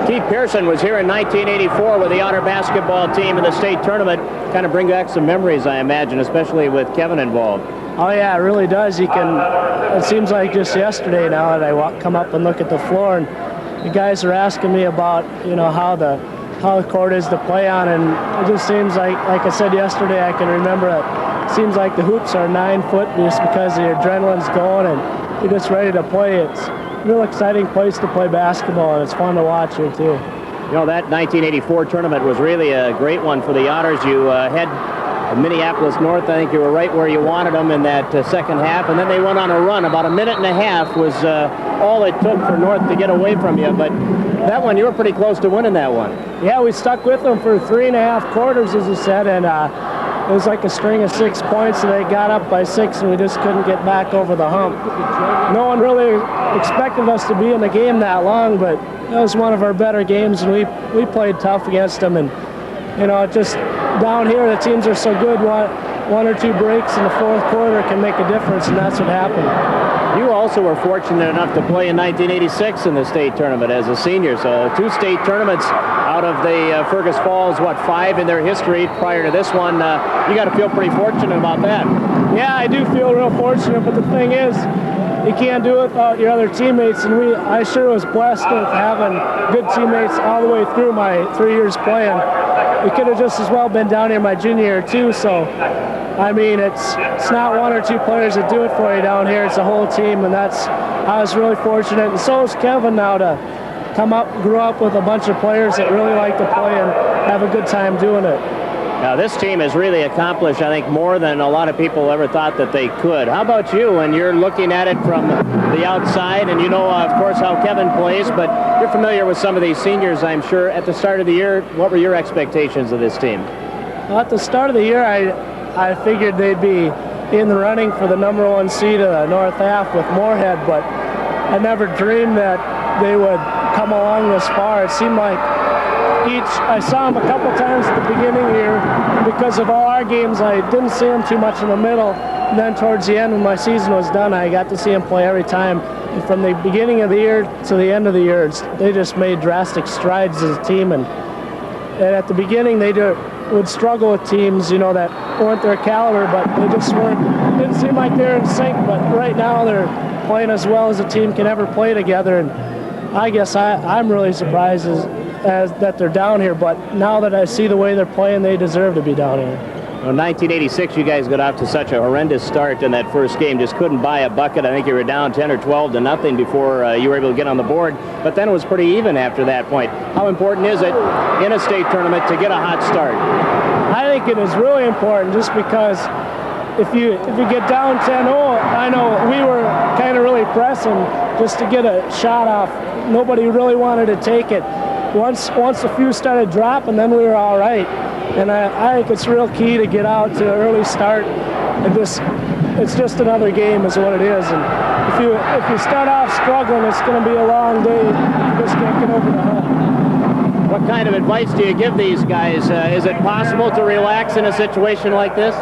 G: Keith Pearson was here in 1984 with the Otter basketball team in the state tournament. Kind of bring back some memories, I imagine, especially with Kevin involved.
Q: Oh yeah, it really does. It seems like just yesterday now that I come up and look at the floor, and the guys are asking me about, how the court is to play on, and it just seems like I said yesterday, I can remember it seems like the hoops are 9 foot just because the adrenaline's going and you're just ready to play. It's a real exciting place to play basketball, and it's fun to watch here too.
G: That 1984 tournament was really a great one for the Otters. You had Minneapolis North. I think you were right where you wanted them in that second half, and then they went on a run. About a minute and a half was all it took for North to get away from you, but that one, you were pretty close to winning that one.
Q: Yeah, we stuck with them for 3.5 quarters, as you said, and it was like a string of 6 points, and they got up by 6, and we just couldn't get back over the hump. No one really expected us to be in the game that long, but it was one of our better games, and we played tough against them, and just down here the teams are so good. One or two breaks in the fourth quarter can make a difference, and that's what happened.
G: You also were fortunate enough to play in 1986 in the state tournament as a senior, so 2 state tournaments out of the Fergus Falls, 5 in their history prior to this one. You got to feel pretty fortunate about that.
Q: Yeah, I do feel real fortunate, but the thing is, you can't do it without your other teammates, and I sure was blessed with having good teammates all the way through my 3 years playing. We could have just as well been down here my junior year too, so I mean, it's not 1 or 2 players that do it for you down here, it's a whole team, and I was really fortunate, and so is Kevin now to grew up with a bunch of players that really like to play and have a good time doing it.
G: Now, this team has really accomplished, I think, more than a lot of people ever thought that they could. How about you when you're looking at it from the outside? And of course, how Kevin plays, but you're familiar with some of these seniors, I'm sure. At the start of the year, what were your expectations of this team?
Q: Well, at the start of the year, I figured they'd be in the running for the #1 seed of the North Half with Moorhead, but I never dreamed that they would come along this far. It seemed like I saw them a couple times at the beginning of the year. Because of all our games, I didn't see them too much in the middle. And then towards the end, when my season was done, I got to see them play every time. And from the beginning of the year to the end of the year, they just made drastic strides as a team. And at the beginning, they would struggle with teams, that weren't their caliber, but they just didn't seem like they're in sync. But right now, they're playing as well as a team can ever play together. And I guess I'm really surprised as that they're down here, but now that I see the way they're playing, they deserve to be down here.
G: Well, 1986, you guys got off to such a horrendous start in that first game, just couldn't buy a bucket. I think you were down 10 or 12 to nothing before you were able to get on the board, but then it was pretty even after that point. How important is it in a state tournament to get a hot start?
Q: I think it is really important, just because if you get down 10-0, I know we were kind of really pressing just to get a shot off. Nobody really wanted to take it. Once a few started dropping, then we were all right. And I think it's real key to get out to an early start. And it's just another game is what it is. And if you start off struggling, it's going to be a long day. You just can't get over the hump.
G: What kind of advice do you give these guys? Is it possible to relax in a situation like this?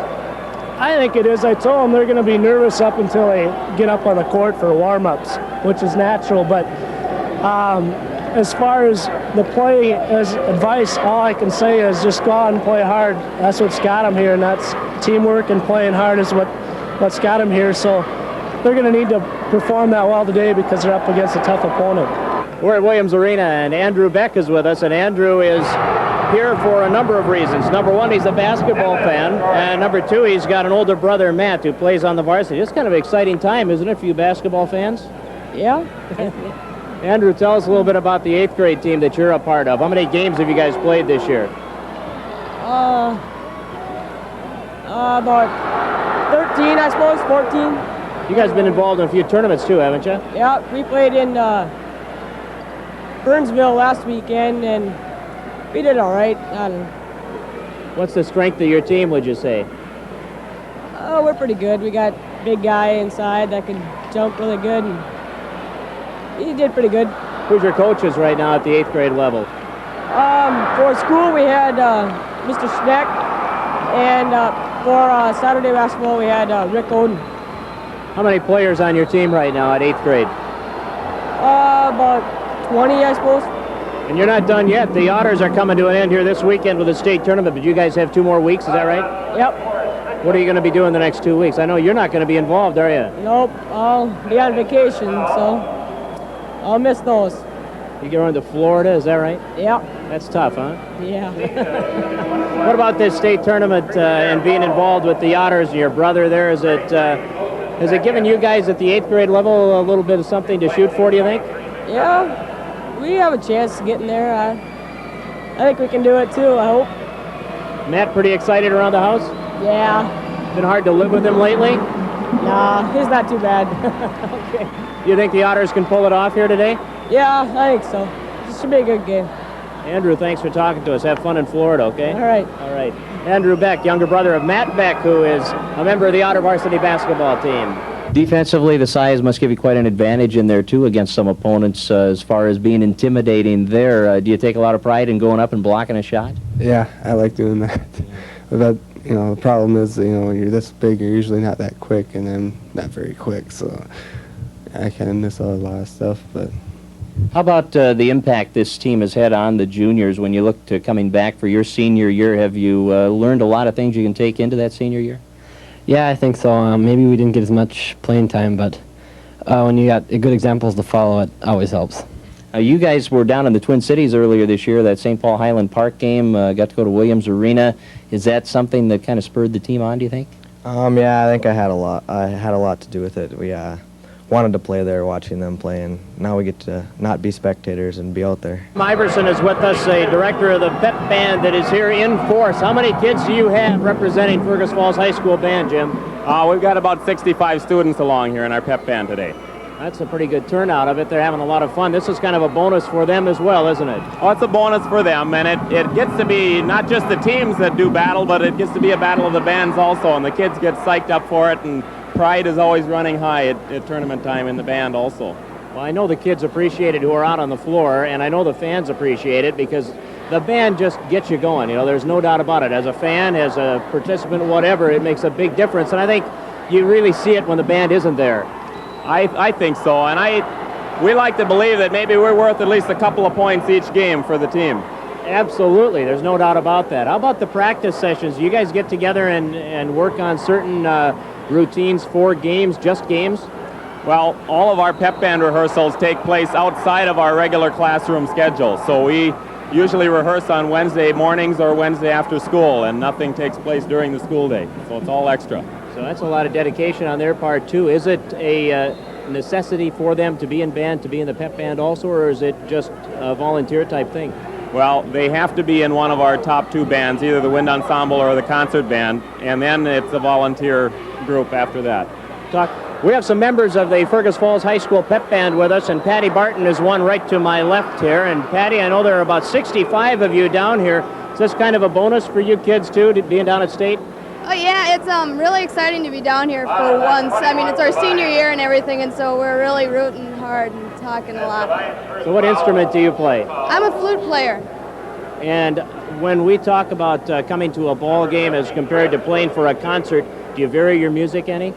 Q: I think it is. I told them they're going to be nervous up until they get up on the court for warm-ups, which is natural. But as far as the play as advice, all I can say is just go out and play hard. That's what's got them here, and that's teamwork and playing hard is what's got them here. So they're going to need to perform that well today because they're up against a tough opponent.
G: We're at Williams Arena, and Andrew Beck is with us, and Andrew is here for a number of reasons. Number one, he's a basketball fan, and number two, he's got an older brother, Matt, who plays on the varsity. It's kind of an exciting time, isn't it, for you basketball fans?
C: Yeah.
G: Andrew, tell us a little bit about the 8th grade team that you're a part of. How many games have you guys played this year?
C: About 13, I suppose, 14.
G: You guys have been involved in a few tournaments too, haven't you?
C: Yeah, we played in Burnsville last weekend, and we did all right.
G: What's the strength of your team, would you say?
C: Oh, we're pretty good. We got a big guy inside that can jump really good, and he did pretty good.
G: Who's your coaches right now at the 8th grade level?
C: For school, we had Mr. Schneck, and for Saturday basketball, we had Rick Oden.
G: How many players on your team right now at 8th grade?
C: About 20, I suppose.
G: And you're not done yet. The Otters are coming to an end here this weekend with the state tournament, but you guys have 2 more weeks, is that right?
C: Yep.
G: What are you going to be doing the next 2 weeks? I know you're not going to be involved, are you?
C: Nope. I'll be on vacation, so I'll miss those.
G: You're going to Florida, is that right?
C: Yep.
G: That's tough, huh?
C: Yeah.
G: What about this state tournament and being involved with the Otters and your brother there? Has it given you guys at the 8th grade level a little bit of something to shoot for, do you think?
C: Yeah. We have a chance to get in there. I think we can do it too, I hope.
G: Matt, pretty excited around the house?
C: Yeah.
G: Been hard to live with him lately?
C: Nah, he's not too bad.
G: Okay. You think the Otters can pull it off here today?
C: Yeah, I think so. This should be a good game.
G: Andrew, thanks for talking to us. Have fun in Florida, okay?
C: All right.
G: All right. Andrew Beck, younger brother of Matt Beck, who is a member of the Otter varsity basketball team. Defensively, the size must give you quite an advantage in there, too, against some opponents as far as being intimidating there. Do you take a lot of pride in going up and blocking a shot?
E: Yeah, I like doing that. But, the problem is, when you're this big, you're usually not that quick, and I'm not very quick, so I kind of miss a lot of stuff, but...
G: How about the impact this team has had on the juniors when you look to coming back for your senior year? Have you learned a lot of things you can take into that senior year?
V: Yeah, I think so. Maybe we didn't get as much playing time, but when you got good examples to follow, it always helps.
G: You guys were down in the Twin Cities earlier this year, that St. Paul Highland Park game, got to go to Williams Arena. Is that something that kind of spurred the team on, do you think?
H: Yeah, I think I had a lot to do with it. We wanted to play there, watching them play, and now we get to not be spectators and be out there.
G: Jim Iverson is with us, a director of the pep band that is here in force. How many kids do you have representing Fergus Falls High School band, Jim?
I: We've got about 65 students along here in our pep band today.
G: That's a pretty good turnout of it. They're having a lot of fun. This is kind of a bonus for them as well, isn't it?
I: Oh, it's a bonus for them, and it gets to be not just the teams that do battle, but it gets to be a battle of the bands also, and the kids get psyched up for it, and pride is always running high at tournament time in the band also.
G: Well, I know the kids appreciate it who are out on the floor, and I know the fans appreciate it because the band just gets you going. There's no doubt about it. As a fan, as a participant, whatever, it makes a big difference, and I think you really see it when the band isn't there.
I: I think so, and we like to believe that maybe we're worth at least a couple of points each game for the team.
G: Absolutely, there's no doubt about that. How about the practice sessions? You guys get together and work on certain routines for games, just games?
I: Well, all of our pep band rehearsals take place outside of our regular classroom schedule, so we usually rehearse on Wednesday mornings or Wednesday after school, and nothing takes place during the school day, so it's all extra.
G: So that's a lot of dedication on their part, too. Is it a necessity for them to be in band, to be in the pep band also, or is it just a volunteer type thing?
I: Well, they have to be in one of our top 2 bands, either the wind ensemble or the concert band, and then it's a volunteer group after that.
G: We have some members of the Fergus Falls High School pep band with us, and Patty Barton is one right to my left here. And Patty, I know there are about 65 of you down here. Is this kind of a bonus for you kids, too, being down at State?
X: Oh yeah, it's really exciting to be down here for once. I mean, it's our senior year and everything, and so we're really rooting hard and talking a lot.
G: So what instrument do you play?
X: I'm a flute player.
G: And when we talk about coming to a ball game as compared to playing for a concert, do you vary your music any?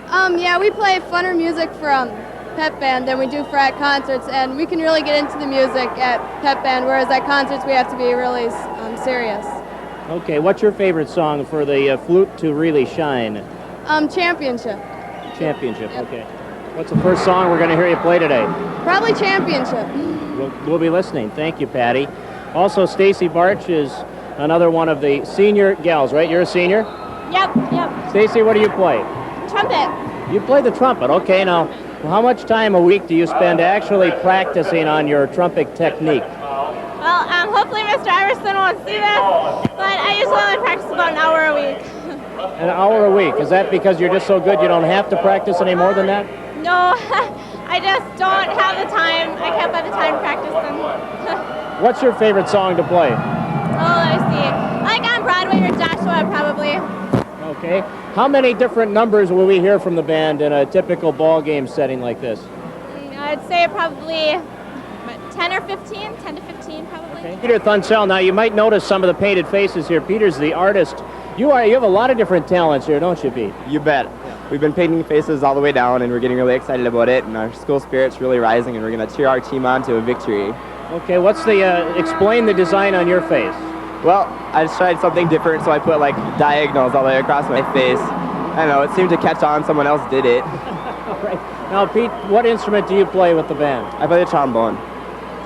X: Yeah, we play funner music for pep band than we do for at concerts, and we can really get into the music at pep band, whereas at concerts we have to be really serious.
G: Okay, what's your favorite song for the flute to really shine?
X: Championship.
G: Championship, okay. What's the first song we're going to hear you play today?
X: Probably Championship.
G: We'll be listening. Thank you, Patty. Also, Stacy Barch is another one of the senior gals, right? You're a senior?
X: Yep.
G: Stacy, what do you play?
X: Trumpet.
G: You play the trumpet. Okay, now, how much time a week do you spend actually practicing on your trumpet technique?
J: Well, hopefully Mr. Iverson won't see this, but I usually only practice about an hour a week.
G: An hour a week. Is that because you're just so good you don't have to practice any more than that?
J: No, I just don't have the time. I can't find the time to practice them.
G: What's your favorite song to play?
J: Oh, let me see. Like on Broadway or Joshua, probably.
G: Okay. How many different numbers will we hear from the band in a typical ball game setting like this?
J: I'd say probably 10 or 15, 10 to 15 probably.
G: Okay. Peter Thunsell, now you might notice some of the painted faces here. Peter's the artist. You have a lot of different talents here, don't you, Pete?
Y: You bet. We've been painting faces all the way down, and we're getting really excited about it, and our school spirit's really rising, and we're going to cheer our team on to a victory.
G: Okay, what's the, explain the design on your face.
Y: Well, I just tried something different, so I put like diagonals all the way across my face. I don't know, it seemed to catch on, someone else did it.
G: All right. Now, Pete, what instrument do you play with the band?
Y: I play the trombone.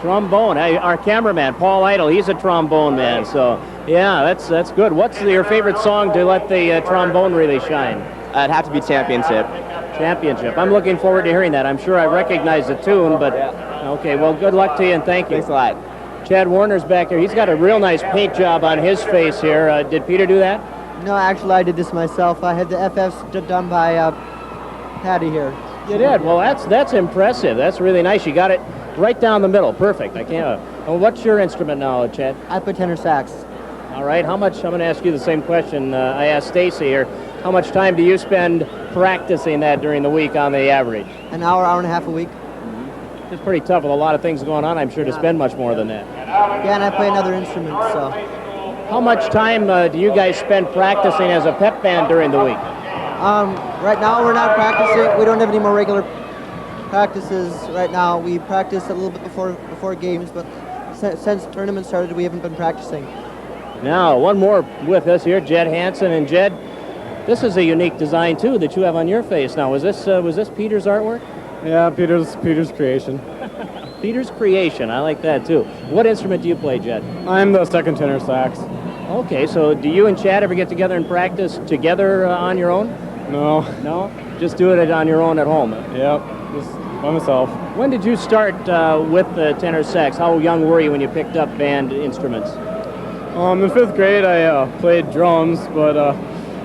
G: Trombone. Hey, our cameraman, Paul Idle, he's a trombone man, so yeah, that's good. What's your favorite song to let the trombone really shine?
Y: It'd have to be Championship.
G: Championship. I'm looking forward to hearing that. I'm sure I recognize the tune, but okay, well, good luck to you and thank you.
Y: Thanks a lot.
G: Chad Warner's back there. He's got a real nice paint job on his face here. Did Peter do that?
K: No, actually, I did this myself. I had the FFs done by Patty here.
G: You did? Well, that's impressive. That's really nice. You got it right down the middle. Perfect. I can't. Well, what's your instrument now, Chad?
K: I play tenor sax.
G: All right. How much? I'm going to ask you the same question I asked Stacy here. How much time do you spend practicing that during the week on the average?
K: An hour, hour and a half a week.
G: It's pretty tough with a lot of things going on, I'm sure, to spend much more than that.
K: Yeah, and I play another instrument, so.
G: How much time do you guys spend practicing as a pep band during the week?
K: Right now we're not practicing. We don't have any more regular practices right now. We practice a little bit before games, but since the tournament started, we haven't been practicing.
G: Now, one more with us here, Jed Hansen. And Jed, this is a unique design too that you have on your face. Now, was this Peter's artwork?
M: Yeah, Peter's creation.
G: Peter's creation. I like that too. What instrument do you play, Jed?
M: I'm the second tenor sax.
G: Okay, so do you and Chad ever get together and practice together on your own?
M: No.
G: No? Just do it on your own at home?
M: Yep, just by myself.
G: When did you start with the tenor sax? How young were you when you picked up band instruments?
M: In fifth grade, I played drums, but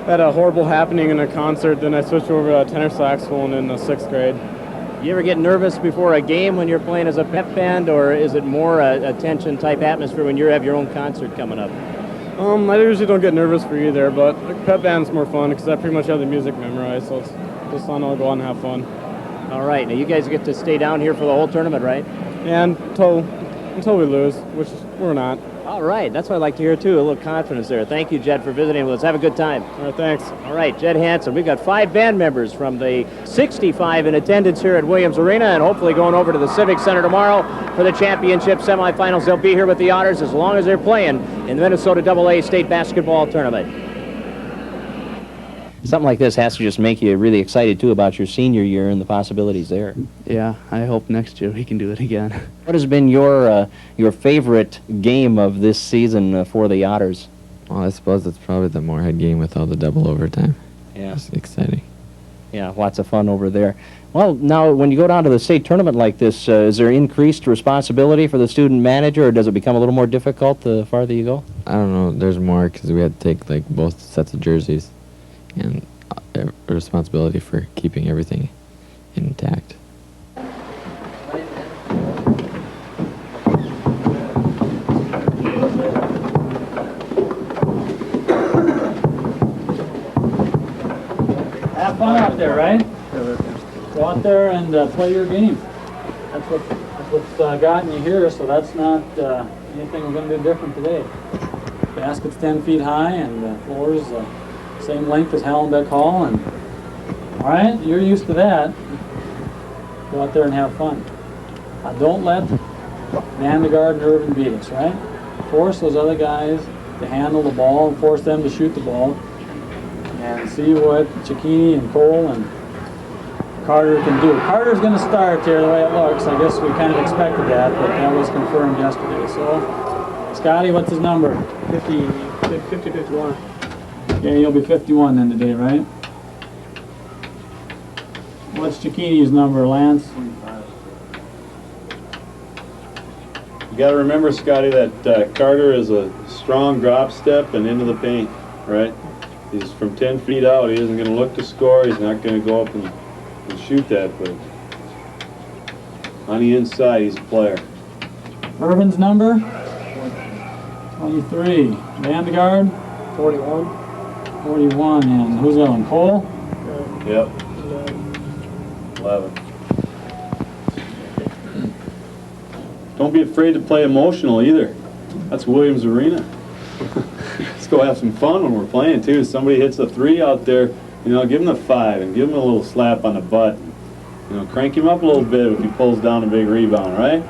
M: had a horrible happening in a concert. Then I switched over to tenor saxophone in the sixth grade.
G: You ever get nervous before a game when you're playing as a pep band, or is it more a tension type atmosphere when you have your own concert coming up?
M: I usually don't get nervous for either, but the pep band's more fun because I pretty much have the music memorized, so it's just fun to go on and have fun.
G: All right, now you guys get to stay down here for the whole tournament, right?
M: Yeah, until we lose, which we're not.
G: All right, that's what I like to hear too, a little confidence there. Thank you, Jed, for visiting with us. Have a good time.
M: All right, thanks.
G: All right, Jed Hansen. We've got 5 band members from the 65 in attendance here at Williams Arena, and hopefully going over to the Civic Center tomorrow for the championship semifinals. They'll be here with the Otters as long as they're playing in the Minnesota AA State Basketball Tournament. Something like this has to just make you really excited too about your senior year and the possibilities there.
R: Yeah, I hope next year we can do it again.
G: What has been your favorite game of this season for the Otters?
N: Well, I suppose it's probably the Moorhead game with all the double overtime.
G: Yeah.
N: It's exciting.
G: Yeah, lots of fun over there. Well, now, when you go down to the state tournament like this, is there increased responsibility for the student manager, or does it become a little more difficult the farther you go?
N: I don't know. There's more because we had to take like both sets of jerseys and responsibility for keeping everything intact.
F: Have fun out there, right? Go out there and play your game. That's what's gotten you here, so that's not anything we're going to do different today. Basket's 10 feet high, and the floor's same length as Hallenbeck Hall, and all right, you're used to that. Go out there and have fun. Don't let Vandegaard and Irvin beat us, right? Force those other guys to handle the ball and force them to shoot the ball, and see what Cicchini and Cole and Carter can do. Carter's going to start here the way it looks. I guess we kind of expected that, but that was confirmed yesterday. So, Scotty, what's his number?
M: 51.
F: Okay, you'll be 51 then today, right? What's Cicchini's number, Lance?
O: You got to remember, Scotty, that Carter is a strong drop step and into the paint, right? He's from 10 feet out. He isn't going to look to score. He's not going to go up and shoot that, but on the inside, he's a player.
F: Irvin's number? 23. Vandegaard?
M: 41.
F: 41, and who's that one, Cole?
O: Yep. 11. Don't be afraid to play emotional either. That's Williams Arena. Let's go have some fun when we're playing too. If somebody hits a 3 out there, you know, give him the 5 and give him a little slap on the butt. You know, crank him up a little bit if he pulls down a big rebound, right?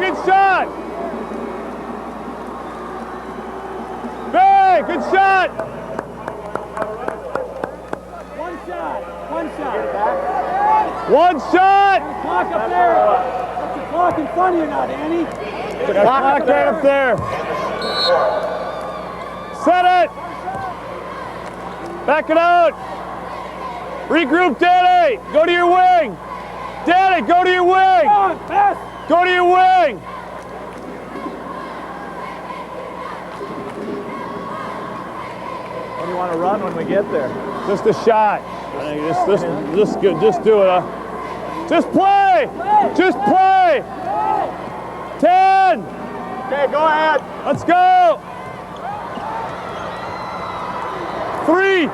O: good shot! Hey, good shot!
F: One shot. One shot.
O: One shot!
F: Clock up there. What's the clock in front of you now, Danny?
O: Clock right up there. Set it! Back it out! Regroup, Danny! Go to your wing! Danny, go to your wing!
F: Come on, pass!
O: Go to your wing!
D: What do you want to run when we get there?
O: Just a shot. I think just good. Just do it. Just play. Just play. 10.
D: Okay, go ahead.
O: Let's go. 3.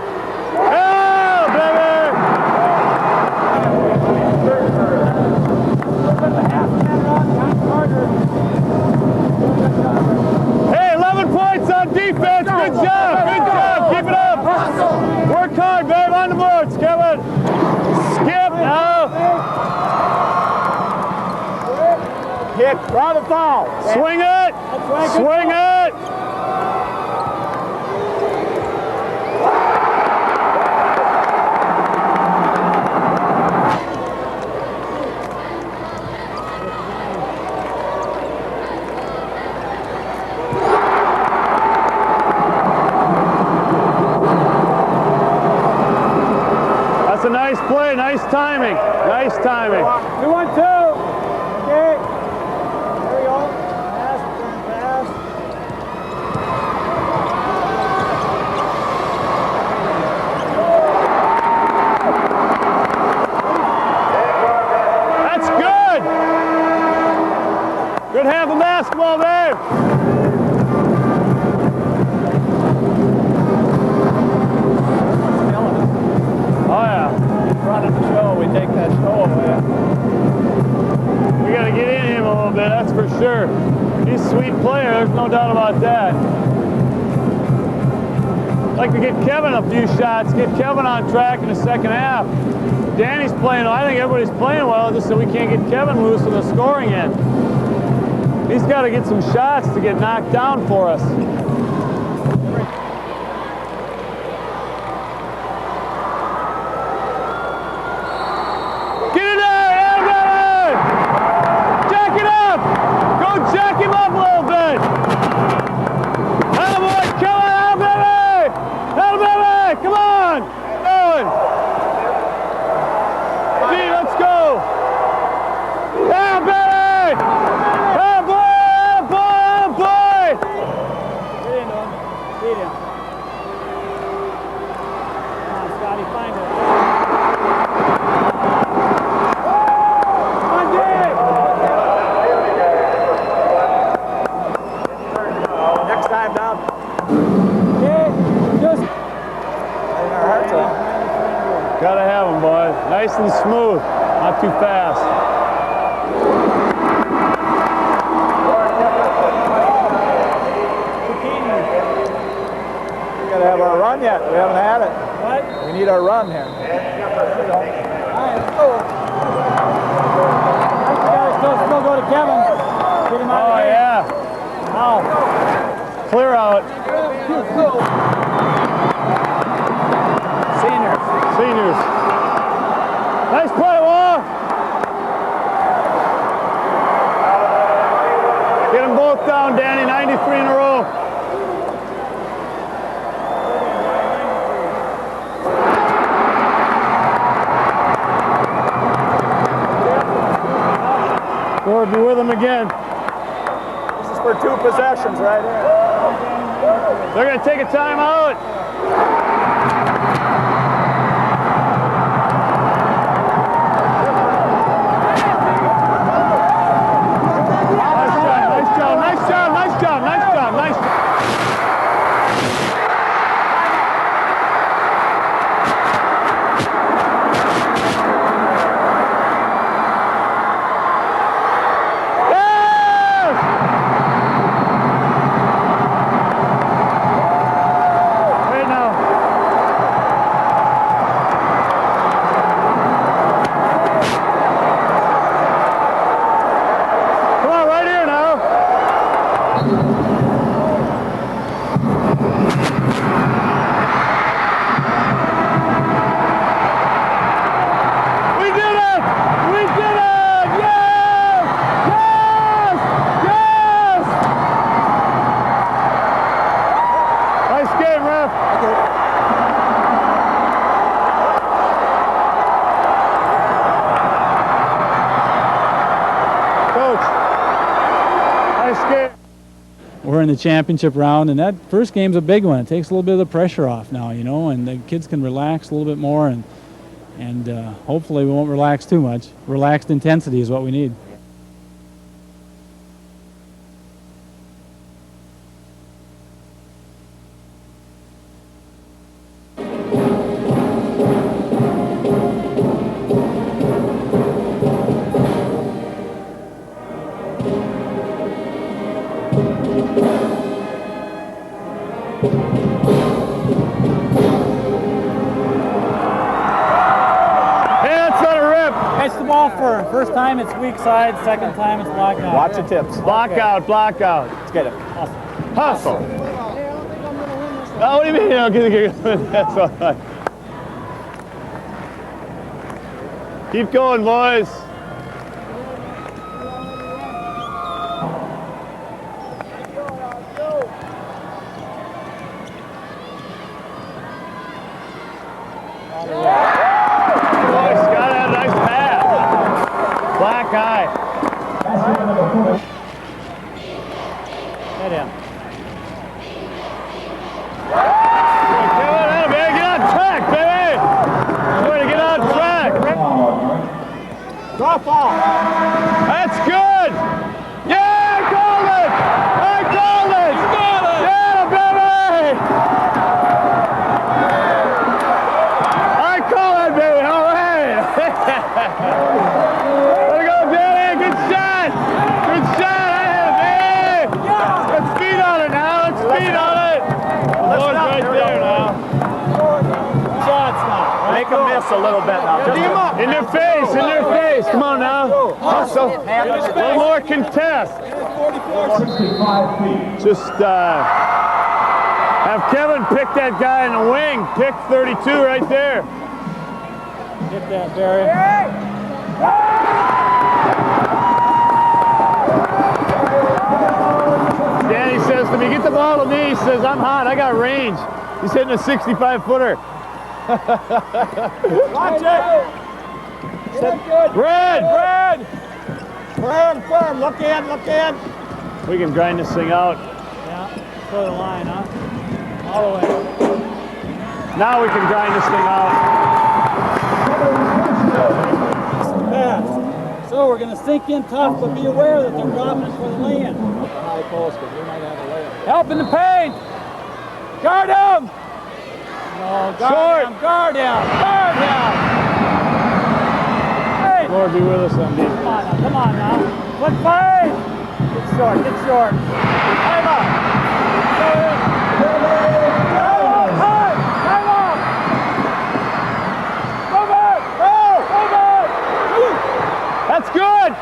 O: Yeah, baby. Hey, 11 points on defense. Good job. Good job. Keep it up. Work hard, babe. On the boards, Kevin. Skip now.
D: Kick. Draw the foul.
O: Swing it. Swing it. That's a nice play, nice timing, nice timing.
F: 2-1-2. Okay. There we go. Pass, pass.
O: That's good. Good half of basketball, babe. Oh yeah.
D: Running the show, we take that show away.
O: We got to get in him a little bit, that's for sure. He's a sweet player, there's no doubt about that. I'd like to get Kevin a few shots, get Kevin on track in the second half. Danny's playing, I think everybody's playing well, just so we can't get Kevin loose in the scoring end. He's got to get some shots to get knocked down for us. Get in there, everybody! Jack it up! Go jack him up a little bit! Attaboy, come on, baby! Baby, come on! Going! D, let's go! Yeah, baby! Yeah, boy!
F: Get in, Don. Beat him. Come on, Scotty, find it.
D: Next time down.
F: Okay, just
O: Gotta have him, boys. Nice and smooth, not too fast.
D: We gotta have our run yet. We haven't had it.
F: What?
D: We need our run here.
F: All right, let's go. You gotta still go to Kevin. Get him out of
O: Oh,
F: here.
O: yeah.
F: Now.
O: Clear out. Seniors. Nice play, Wall. Get them both down, Danny. 93 in a row. Lord be with them again.
D: This is for 2 possessions right here.
O: They're going to take a timeout. Nice job.
F: in the championship round, and that first game's a big one. It takes a little bit of the pressure off now, you know, and the kids can relax a little bit more, and hopefully we won't relax too much. Relaxed intensity is what we need. First time it's weak side, second time it's blackout.
D: Watch the tips.
I: Blackout, blackout.
D: Let's get it.
I: Hustle. Oh, what do you mean? Okay, that's all right. Keep going, boys.
F: Head in.
I: Get on track, baby! Way to get on track!
F: Drop off!
I: That's good! Yeah, I called it! I called it! You got it! Yeah, baby! I call that, baby! All right! Way to go, Danny! Good shot! Good shot! Let's speed on it now. Let's speed on it. Lord's right there now.
D: Shots now. Make them miss a little bit now.
I: In their face, in their face. Come on now. Hustle. A little more contest. Just have Kevin pick that guy in the wing. Pick 32 right there.
F: Get that, Barry.
I: Danny says to me, get the ball to me. He says, I'm hot, I got range. He's hitting a 65-footer.
F: Watch it!
I: Red!
F: Red! Firm, look in, look in.
I: We can grind this thing out.
F: Yeah, for the line, huh? All the way.
I: Now we can grind this thing out.
F: Pass. So we're going to sink in tough, but be aware that they're dropping it for the lay-in.
D: High post, because we might have a layup.
F: Help in the paint! Guard him! No, guard him, guard him, guard him! Hey!
I: Lord be with us on defense.
F: Come on now. Quick fight! Get short, get short. Time up! Time up! Go back! Go back!
I: That's good!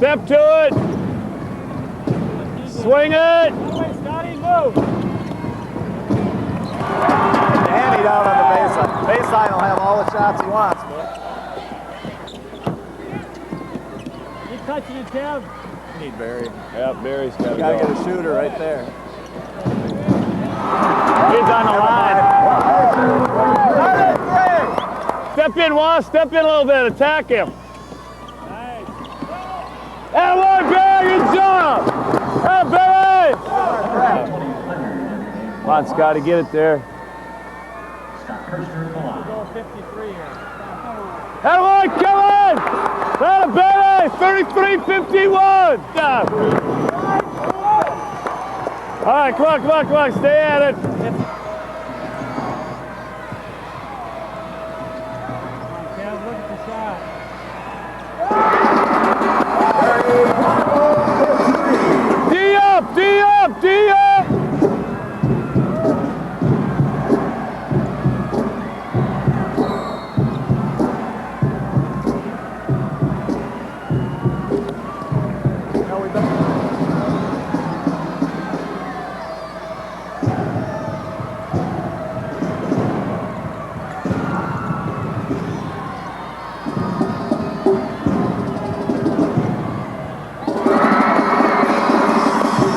I: Step to it. Swing it.
F: Scotty, move.
D: Handy down on the baseline. Baseline will have all the shots he wants, but
F: Keep touching it, Kev.
D: need Barry.
I: Yeah, Barry's got to
D: Gotta
I: go.
D: get a shooter right there.
I: He's on the line.
B: Step in, Waz. Step in a little bit. Attack him. Nice. Attaboy, Barry. Good job. Hey, Barry. Come on, Scotty. Get it there. Attaboy, Kevin. Atta Barry. 33-51. Job. All right, come on. Stay at it. D up!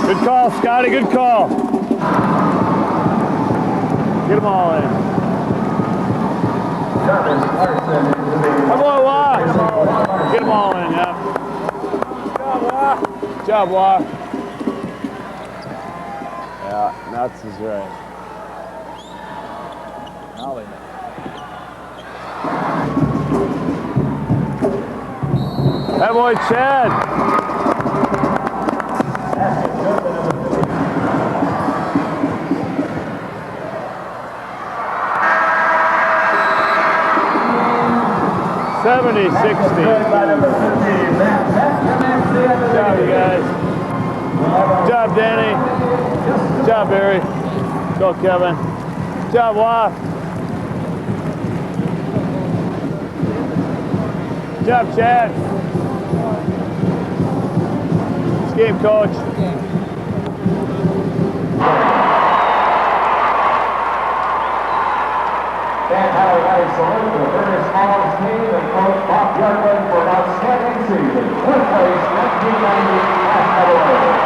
B: Good call, Scotty, good call. Get them all in. Come on, Wah. Get them all in, yeah. Good job, Wah. Yeah, nuts is right. That boy, Chad. 70-60. Good job, you guys. Good job, Danny. Good job, Barry. Go, Kevin. Good job, Wah. Good job, Chad. Nice game, Coach.
P: Dan Howard salute the British Hall's team and Coach Bob Bjorklund for an outstanding season. Third place, 1990 NCAA.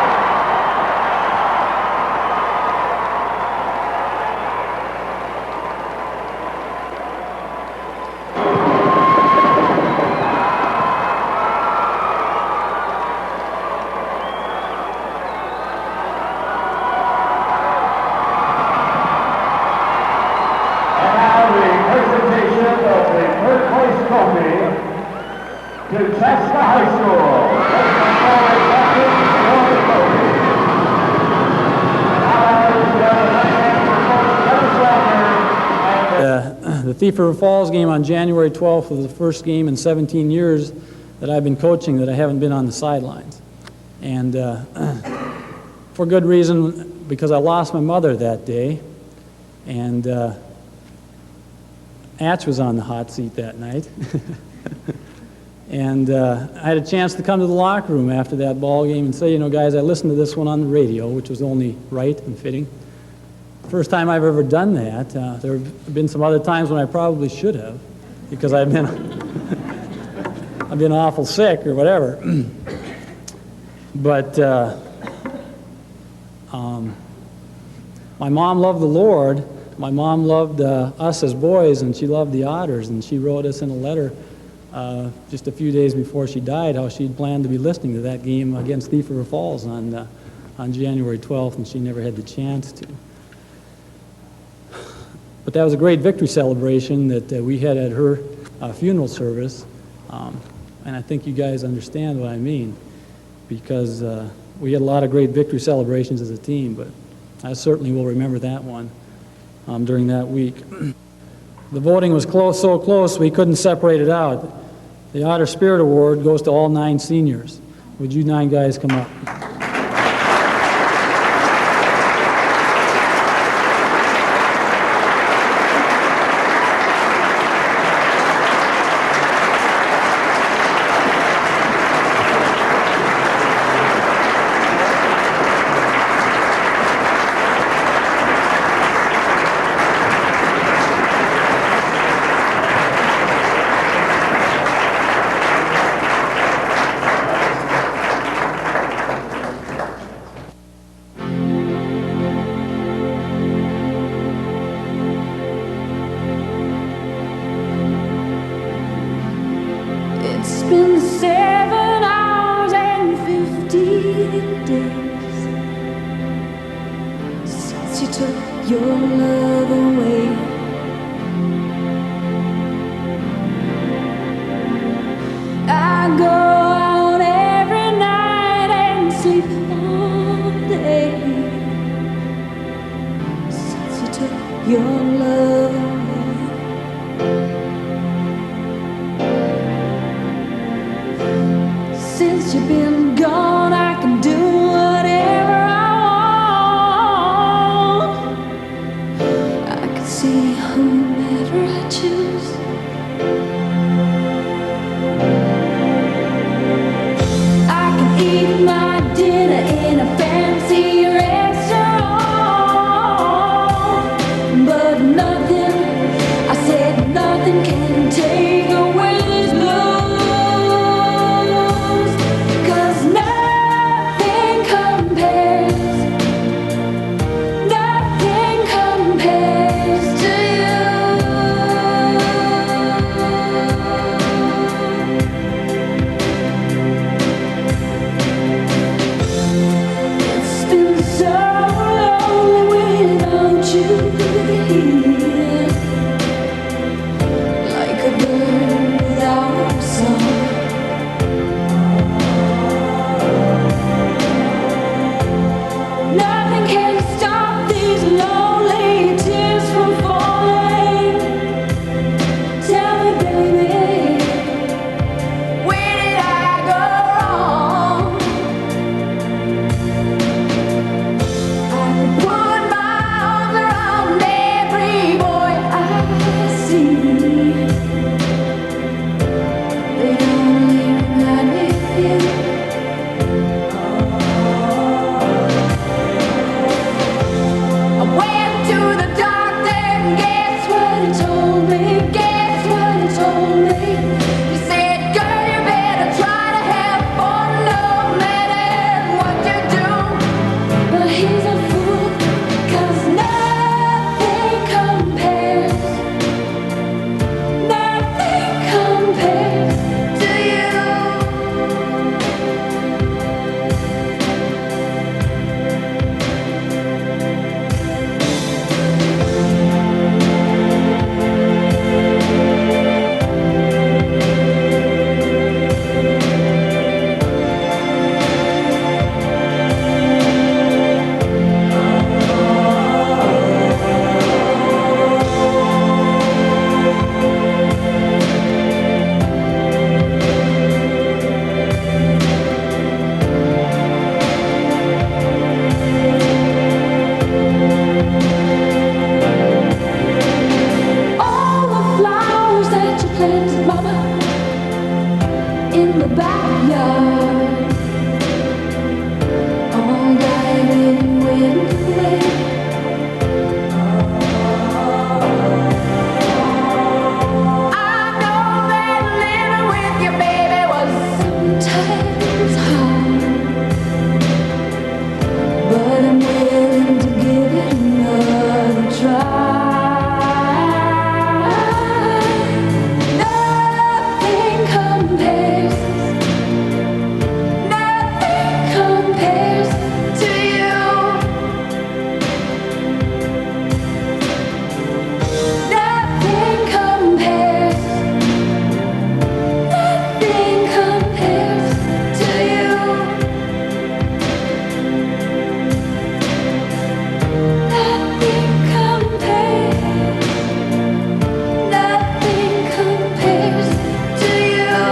P: To Chaska High School.
F: The Thief River Falls game on January 12th was the first game in 17 years that I've been coaching that I haven't been on the sidelines. And for good reason, because I lost my mother that day. And Atch was on the hot seat that night. And I had a chance to come to the locker room after that ball game and say, you know, guys, I listened to this one on the radio, which was only right and fitting. First time I've ever done that. There have been some other times when I probably should have, because I've been I've been awful sick or whatever. But my mom loved the Lord. My mom loved us as boys, and she loved the Otters, and she wrote us in a letter just a few days before she died how she'd planned to be listening to that game against Thief River Falls on January 12th, and she never had the chance to. But that was a great victory celebration that we had at her funeral service, and I think you guys understand what I mean, because we had a lot of great victory celebrations as a team, but I certainly will remember that one during that week. The voting was close, so close we couldn't separate it out. The Otter Spirit Award goes to all 9 seniors. Would you 9 guys come up?
L: you took your love away. I go out every night and sleep all day since you took your love away. Since you've been gone, I can do whatever I want. I can see whomever I choose. I can eat my dinner in a fancy restaurant, but nothing, I said nothing can take away these blues, 'cause nothing compares, nothing compares to you. It's been so lonely without you here, like a bird without a song. Nothing can stop these lonely tears from falling. Tell me, baby, where did I go wrong? I could put my arms around every boy I see. They only remind me of you. I went to the doctor and guess what he told me? Guess what he told me? He said, girl, you better try to have fun no matter what you do. But he's a fool, 'cause nothing compares, nothing compares to you. All the flowers that you planted, mama, in the backyard, all died and went away. I know that living with your baby was sometimes hard, but I'm willing to give it another try. Nothing compares, nothing compares to you. Nothing compares, nothing compares to you. Nothing compares, nothing compares to you.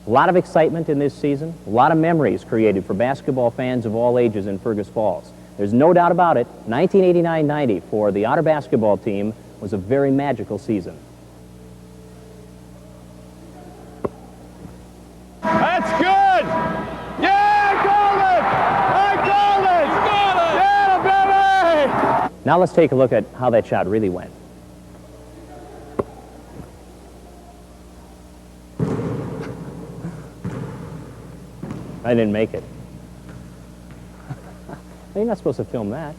G: A lot of excitement in this season, a lot of memories created for basketball fans of all ages in Fergus Falls. There's no doubt about it, 1989-90 for the Otter basketball team was a very magical season.
B: That's good!
G: Now let's take a look at how that shot really went. I didn't make it. You're not supposed to film that.